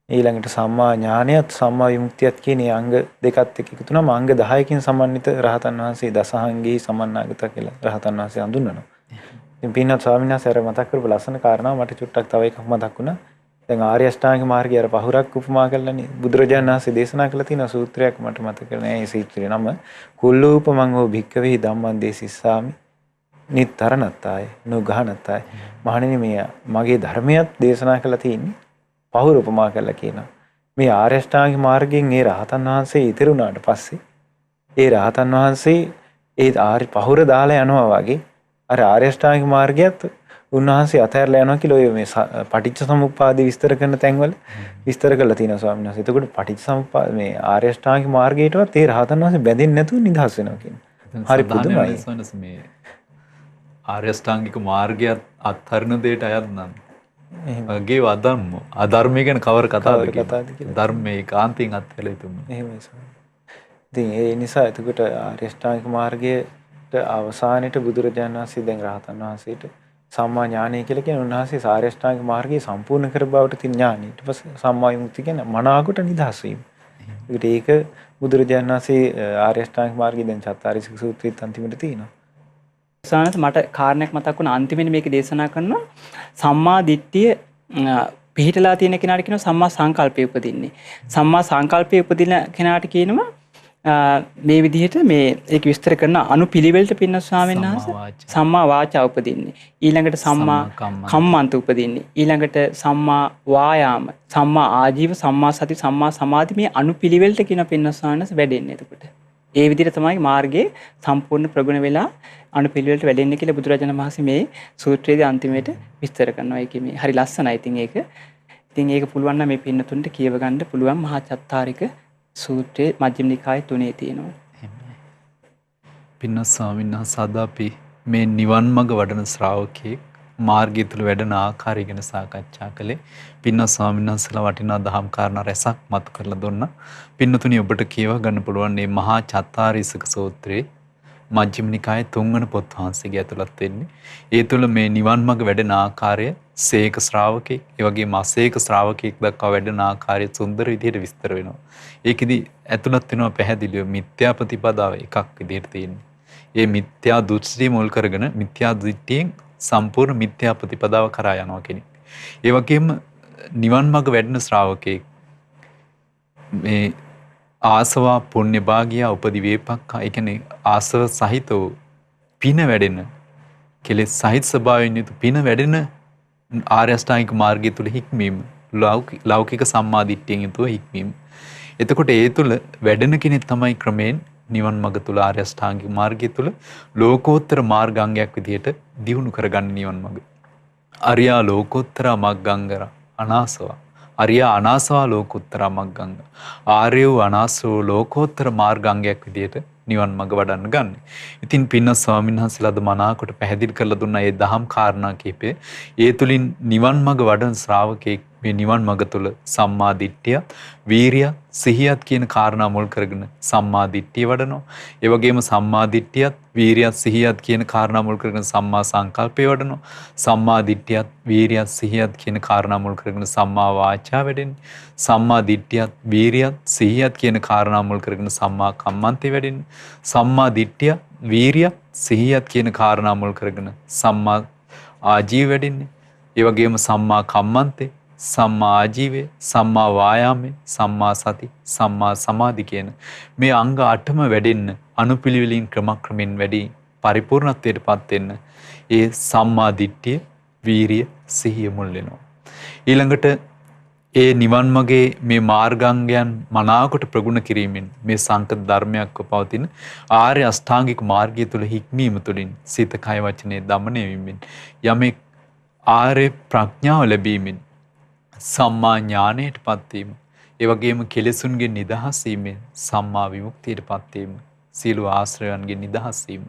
ඊළඟට සම්මා ඥානයත් සම්මා විමුක්තියත් කියන මේ අංග දෙකත් එක්ක එකතු වුණාම අංග 10කින් සමන්විත රහතන් වහන්සේ දසහංගෙහි සමන්නාගත කියලා රහතන් වහන්සේ හඳුන්වනවා. ඉතින් පින්වත් ස්වාමීන් වහන්සේ අර මතක් කරපු ලස්සන කාරණාව මට චුට්ටක් තව එකක් මතක් වුණා. දැන් ආර්ය අෂ්ටාංගික මාර්ගය අර පහුරක් උපමා කරලානේ බුදුරජාණන් වහන්සේ දේශනා කළ තියෙන සූත්‍රයක් මට මතක නැහැ. ඒ සූත්‍රේ නම කුල්ලූපමං හෝ භික්කවේ ධම්මං දේසිස්සාමි නිතරණත්තාය නුගහනත්තාය. මහණෙනි මේ මගේ ධර්මයක් දේශනා කළා තියෙන්නේ පහුර උපමා කරලා කියනවා. මේ ආර්ය අෂ්ටාංගික මාර්ගයෙන් ඒ රහතන් වහන්සේ ඉතිරුණාට පස්සේ ඒ රහතන් වහන්සේ ඒ ආර්ය පහුර දාලා යනවා වගේ අර ආර්ය අෂ්ටාංගික මාර්ගයත් උන්වහන්සේ අතහැරලා යනවා කියලා ඔය මේ පටිච්ච සමුප්පාදේ විස්තර කරන තැන්වල විස්තර කරලා තියෙනවා ස්වාමීන් වහන්සේ. එතකොට පටිච්ච සමුප්පාද මේ ආර්ය අෂ්ටාංගික මාර්ගයටවත් ඒ රහතන් වහන්සේ බැඳෙන්නේ නැතුව නිදහස් වෙනවා කියන්නේ. හරි පුදුමයි. මේ ආර්ය අෂ්ටාංගික මාර්ගයත් අත්හරින දෙයට අයත් නම් වගේ අධර්මය ගැන කවර කතාවද කියලා. ධර්මයේ ඒකාන්තයෙන් අත්හැරලා යුතුමයි. එහෙමයි ස්වාමීන්. ඉතින් ඒ නිසා එතකොට ආර්ය අෂ්ටාංගික මාර්ගයට අවසානයේට බුදුරජාණන් වහන්සේ දැන් රහතන් වහන්සේට සම්මා ඥානය කියලා කියන උන්වහන්සේ ආර්ය අෂ්ටාංගික මාර්ගය සම්පූර්ණ කර බවට තියෙන ඥානය. ඊට පස්සේ සම්මා විමුක්තිය කියන්නේ මනාවකට නිදහස් වීම. ඒක බුදුරජාණන් වහන්සේ ආර්ය අෂ්ටාංගික මාර්ගය දැන් චත්තාරීසක සූත්‍රයේත් අන්තිමට තියෙනවා. සානත් මට කාරණයක් මතක් වුණා අන්තිමේදී මේක දේශනා කරනවා සම්මා දිට්ඨිය පිහිටලා තියෙන කෙනාට කියනවා සම්මා සංකල්පය උපදින්නේ. සම්මා සංකල්පය උපදින කෙනාට කියනවා මේ විදිහට මේ ඒක විස්තර කරන අනුපිළිවෙලට පින්න ස්වාමීන් වහන්සේ සම්මා වාචා උපදින්නේ. ඊළඟට සම්මා කම්මන්ත උපදින්නේ. ඊළඟට සම්මා වායාම, සම්මා ආජීව, සම්මා සති, සම්මා සමාධි මේ අනුපිළිවෙලට කියන පින්න ස්වාමීන් වහන්සේ වැඩෙන්නේ එතකොට. ඒ විදිහට තමයි මාර්ගයේ සම්පූර්ණ ප්‍රගුණ වෙලා අනුපිළිවෙලට වැඩෙන්නේ කියලා බුදුරජාණන් වහන්සේ මේ සූත්‍රයේදී අන්තිමේට විස්තර කරනවා. ඒකේ මේ හරි ලස්සනයි. ඉතින් ඒක පුළුවන් නම් මේ පින්නතුන්ට කියව ගන්න පුළුවන් මහා චත්තාරික සූත්‍රයේ මජ්ක්‍ධිම නිකායේ 3 තියෙනවා. පින්න ස්වාමීන් වහන්සේ අද අපි මේ නිවන් මඟ වඩන ශ්‍රාවකෙක් මාර්ගය තුල වැඩන ආකාරය ගැන සාකච්ඡා කළේ. පින්න ස්වාමීන් වහන්සේලා වටිනා දහම් කාරණා රැසක් මතු කරලා දුන්නා. පින්නතුනි ඔබට කියව ගන්න පුළුවන් මේ මහා චත්තාරීසක සූත්‍රයේ මජ්ක්‍ධිම නිකායේ 3 වන පොත් වහන්සේගේ ඇතුළත් වෙන්නේ. ඒ තුල මේ නිවන් මඟ වැඩෙන ආකාරය සේක ශ්‍රාවකෙක්, ඒ වගේම අසේක ශ්‍රාවකෙක් දක්වා වැඩෙන ආකාරය සුන්දර විදිහට විස්තර වෙනවා. ඒකෙදි ඇතුළත් වෙනවා පැහැදිලිව මිත්‍යා ප්‍රතිපදාව එකක් විදිහට තියෙන්නේ. ඒ මිත්‍යා දෘෂ්ටි මුල් කරගෙන මිත්‍යා දෘෂ්ටියෙන් සම්පූර්ණ මිත්‍යා ප්‍රතිපදාව කරා යනවා කෙනෙක්. ඒ වගේම නිවන් මඟ වැඩෙන ශ්‍රාවකෙක් මේ ආසවා පුණ්‍ය භාගියා උපදි වේපක්ඛා ඒ කියන්නේ ආසව සහිතව පින වැඩෙන කෙලෙස් සහිත ස්වභාවයෙන් යුතු පින වැඩෙන ආර්ය අෂ්ටාංගික මාර්ගය තුල හික්මීම ලෞකික සම්මාදිට්ඨියෙන් යුතුව හික්මීම. එතකොට ඒ තුල වැඩෙන කෙනෙක් තමයි ක්‍රමයෙන් නිවන් මඟ තුල ආර්ය අෂ්ටාංගික මාර්ගය තුල ලෝකෝත්තර මාර්ගාංගයක් විදිහට දියුණු කරගන්න නිවන් මඟ. අරියා ලෝකෝත්තර මග්ගංගර අනාසවා අරියා අනාසවා ලෝකෝත්තර මග්ගංග. ආර්ය වූ අනාසව ලෝකෝත්තර මාර්ගාංගයක් විදිහට නිවන් මඟ වඩන්න ගන්න. ඉතින් පින්න ස්වාමීන් වහන්සේලාද මනාකොට පැහැදිලි කරලා දුන්නා මේ දහම් කාරණා කීපය. ඒ තුලින් නිවන් මඟ වඩන ශ්‍රාවකෙක් මේ නිවන් මඟ තුල සම්මා දිට්ඨිය, වීරිය, සිහියත් කියන කාරණා මුල් කරගෙන සම්මා දිට්ඨිය වඩනවා. ඒ වගේම සම්මා දිට්ඨියත්, වීරියත්, සිහියත් කියන කාරණා මුල් කරගෙන සම්මා සංකල්පය වඩනවා. සම්මා දිට්ඨියත්, වීරියත්, සිහියත් කියන කාරණා මුල් කරගෙන සම්මා වාචා වැඩෙන්නේ. සම්මා දිට්ඨියත්, වීරියත්, සිහියත් කියන කාරණා මුල් කරගෙන සම්මා කම්මන්තේ වැඩෙන්නේ. සම්මා දිට්ඨිය, වීරිය, සිහියත් කියන කාරණා මුල් කරගෙන සම්මා ආජීව වැඩෙන්නේ. ඒ වගේම සම්මා කම්මන්තේ, සම්මා ආජීවය, සම්මා වායාමය, සම්මා සති, සම්මා සමාධි කියන මේ අංග 8ම වැඩෙන්න අනුපිළිවෙලින් ක්‍රමක්‍රමෙන් වැඩි පරිපූර්ණත්වයටපත් වෙන්න ඒ සම්මා දිට්ඨිය, වීරිය, සිහිය මුල් වෙනවා. ඊළඟට ඒ නිවන් මගේ මේ මාර්ගාංගයන් මනාවකට ප්‍රගුණ කිරීමෙන් මේ සංකත ධර්මයක්ව පවතින ආර්ය අෂ්ටාංගික මාර්ගය තුල හික්මීම තුළින් සිත කය වචනේ දමනය වීමෙන් යමෙක් ආර්ය ප්‍රඥාව ලැබීමෙන් සම්මා ඥානයටපත් වීම, ඒ වගේම කෙලෙසුන්ගෙන් නිදහස් වීමෙන් සම්මා විමුක්තියටපත් වීම, සීල ආශ්‍රයයන්ගෙන් නිදහස් වීම,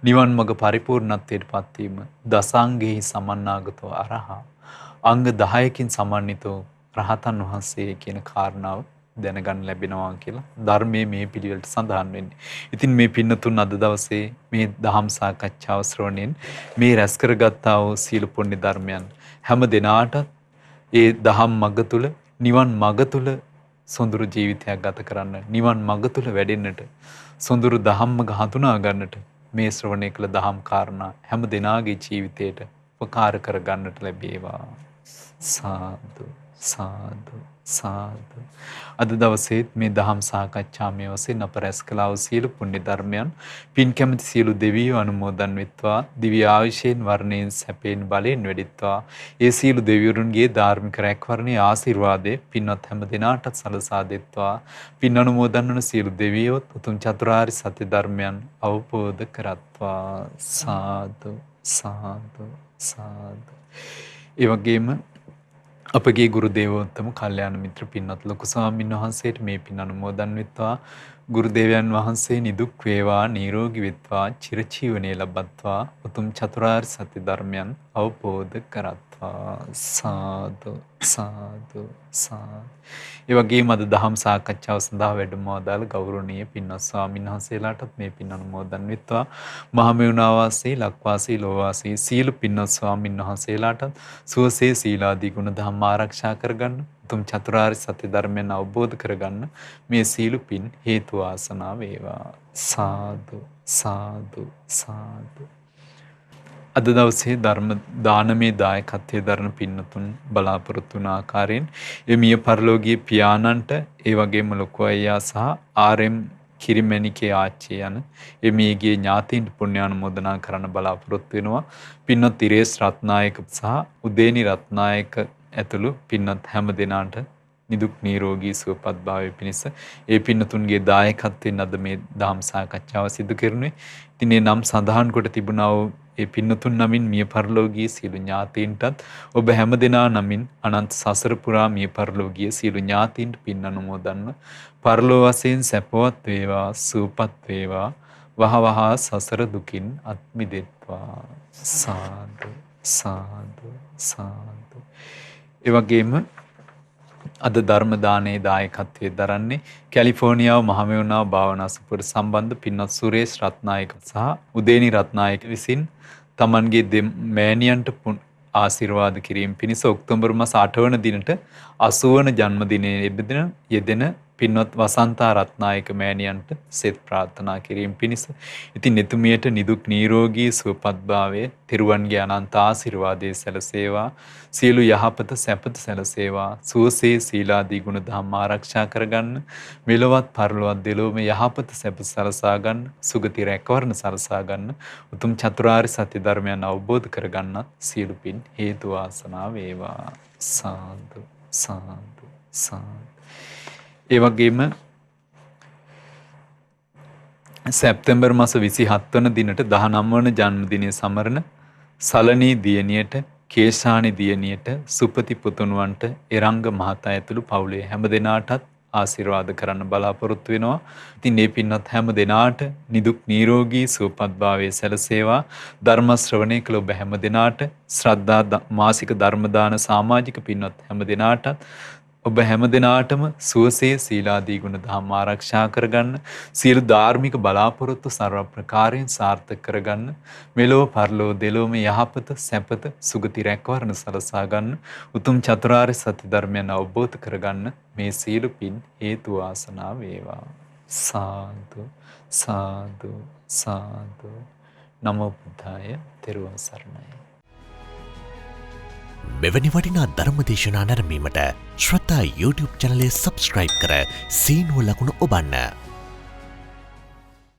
නිවන් මඟ පරිපූර්ණත්වයටපත් වීම, දසාංගෙහි සමන්නාගතෝ අරහා අංග 10කින් සමන්විතෝ රහතන් වහන්සේ කියන කාරණාව දැනගන්න ලැබෙනවා කියලා ධර්මයේ මේ පිළිවෙලට සඳහන් වෙන්නේ. ඉතින් මේ පින්නතුන් අද දවසේ මේ දහම් සාකච්ඡාව ශ්‍රවණයෙන් මේ රැස් කරගත්තා වූ සීල පුණ්‍ය ධර්මයන් හැම දිනාටත් ඒ දහම් මඟ තුල නිවන් මඟ තුල සොඳුරු ජීවිතයක් ගත කරන්න, නිවන් මඟ තුල වැඩෙන්නට, සොඳුරු දහම් මඟ හඳුනා ගන්නට මේ ශ්‍රවණය කළ දහම් කාරණා හැම දිනාගේ ජීවිතයට උපකාර කර ගන්නට ලැබේවා. සාදු සාදු සාදු. අද දවසේත් මේ දහම් සාකච්ඡාමය ඔස්සේ අප රැස් කළා වූ සියලු පුණ්‍ය ධර්මයන් පින් කැමති සියලු දෙවියෝ අනුමෝදන් වෙත්වා. දිව්‍ය ආයුෂයෙන් වර්ණයෙන් සැපයෙන් බලයෙන් වැඩිත්වා. ඒ සියලු දෙවිවරුන්ගේ ධාර්මික රැකවරණයේ ආශිර්වාදේ පින්වත් හැම දිනාටත් සලසා දෙත්වා. පින් අනුමෝදන් වන සියලු දෙවියෝත් උතුම් චතුරාර්ය සත්‍ය ධර්මයන් අවබෝධ කරත්වා. සාදු සාදු සාදු. ඒ වගේම අපගේ ගුරු දේවෝත්තම කල්යාණ මිත්‍ර පින්වත් ලොකු ස්වාමීන් වහන්සේට මේ පින් අනුමෝදන් වෙත්වා. ගුරු දේවයන් වහන්සේ නිදුක් වේවා නිරෝගී වෙත්වා චිරජීවනයේ ලබත්වා උතුම් චතුරාර්ය සත්‍ය ධර්මයන් අවබෝධ කරත්වා. සාදු සාදු සාදු. ඒ වගේම අද දහම් සාකච්ඡාව සඳහා වැඩම වදාළ ගෞරවනීය පින්වත් ස්වාමීන් වහන්සේලාටත් මේ පින් අනුමෝදන් වෙත්වා. මහමෙවුනා වාසී ලක්වාසී ලෝවාසී සීල පින්වත් ස්වාමීන් වහන්සේලාටත් සුවසේ සීලාදී ගුණ ධර්ම ආරක්ෂා කරගන්න උතුම් චතුරාර්ය සත්‍ය ධර්මයන් අවබෝධ කරගන්න මේ සීල පින් හේතු වාසනා වේවා. සාදු සාදු සාදු. අද දවසේ ධර්ම දානමේ දායකත්වයේ දරන පින්නතුන් බලාපොරොත්තු වන ආකාරයෙන් මිය පරලෝකීය පියාණන්ට ඒ වගේම ලොකු අයියා සහ ආර්.එම්. කිරිමැණිකේ ආච්චි යන මියගේ ඥාතීන්ට පුණ්‍යානුමෝදනා කරන්න බලාපොරොත්තු වෙනවා. පින්වත් ඉරේස් රත්නායක සහ උදේනි රත්නායක ඇතුළු පින්වත් හැම දෙනාට නිදුක් නිරෝගී සුවපත් භාවය පිණිස ඒ පින්නතුන්ගේ දායකත්වයෙන් අද මේ දහම් සාකච්ඡාව සිදු කෙරුණේ. ඉතින් මේ නම් සඳහන් කොට තිබුණා වූ ඒ පින්නතුන් නමින් මිය පරලෝකීය සියලු ඥාතීන්ටත් ඔබ හැම දෙනා නමින් අනන්ත සසර පුරා මිය පරලෝකීය සියලු ඥාතීන්ට පින් අනුමෝදන්ව පරලෝ වශයෙන් සැපවත් වේවා සුවපත් වේවා වහවහ සසර දුකින් අත් මිදෙත්වා. සාදු සාදු සාදු. ඒ වගේම අද ධර්ම දානයේ දායකත්වයේ දරන්නේ කැලිෆෝනියාව මහමෙවුනාව භාවනා සුපුර සම්බන්ධ පින්වත් සුරේෂ් රත්නායක සහ උදේනි රත්නායක විසින් තමන්ගේ මෑණියන්ට ආශිර්වාද කිරීම පිණිස ඔක්තෝබර් මාස 8 වන දිනට 80 වන ජන්මදිනයේ යෙදෙන පින්වත් වසන්තා රත්නායක මෑණියන්ට සෙත් ප්‍රාර්ථනා කිරීම පිණිස ඉතින් එතුමියට නිදුක් නිරෝගී සුවපත් භාවයේ තිරුවන්ගේ අනන්ත ආශිර්වාදයේ සැලසේවා. සියලු යහපත සැපත සැලසේවා. සුවසේ සීලාදී ගුණ ධම්ම ආරක්ෂා කරගන්න මෙලොවත් පරලොවත් දෙලොවම යහපත සැප සලසා ගන්න සුගති රැකවරණ සලසා ගන්න උතුම් චතුරාර්ය සත්‍ය ධර්මයන් අවබෝධ කරගන්නත් සියලු පින් හේතු වාසනා වේවා. සාදු සාදු සාදු. ඒ වගේම සැප්තැම්බර් මාස 27 වන දිනට 19 වන ජන්මදිනය සමරන සලනී දියණියට කේශානි දියණියට සුපති පුතුණුවන්ට එරංග මහතා ඇතුළු පවුලේ හැම දෙනාටත් ආශිර්වාද කරන්න බලාපොරොත්තු වෙනවා. ඉතින් මේ පින්වත් හැම දෙනාට නිදුක් නිරෝගී සුවපත් භාවයේ සැලසේවා. ධර්ම ශ්‍රවණය කළ ඔබ හැම දෙනාට ශ්‍රද්ධා මාසික ධර්ම දාන සමාජික පින්වත් හැම දෙනාටත් ඔබ හැම දිනාටම සුවසේ සීලාදී ගුණ ධම්ම ආරක්ෂා කරගන්න සියලු ධාර්මික බලාපොරොත්තු ਸਰව ප්‍රකාරයෙන් සාර්ථක කරගන්න මෙලොව පරලොව දෙලොවම යහපත සැපත සුගති රැකවරණ සලසා ගන්න උතුම් චතුරාර්ය සත්‍ය ධර්මයන් අවබෝධ කරගන්න මේ සියලු පින් හේතු වාසනා වේවා. සාදු සාදු සාදු. නමෝ බුද්ධාය. තෙරුවන් සරණයි. මෙවැනි වටිනා ධර්මදේශනා නැරඹීමට ශ්‍රද්ධා YouTube චැනලය සබ්ස්ක්‍රයිබ් කර සීනුව ලකුණ ඔබන්න.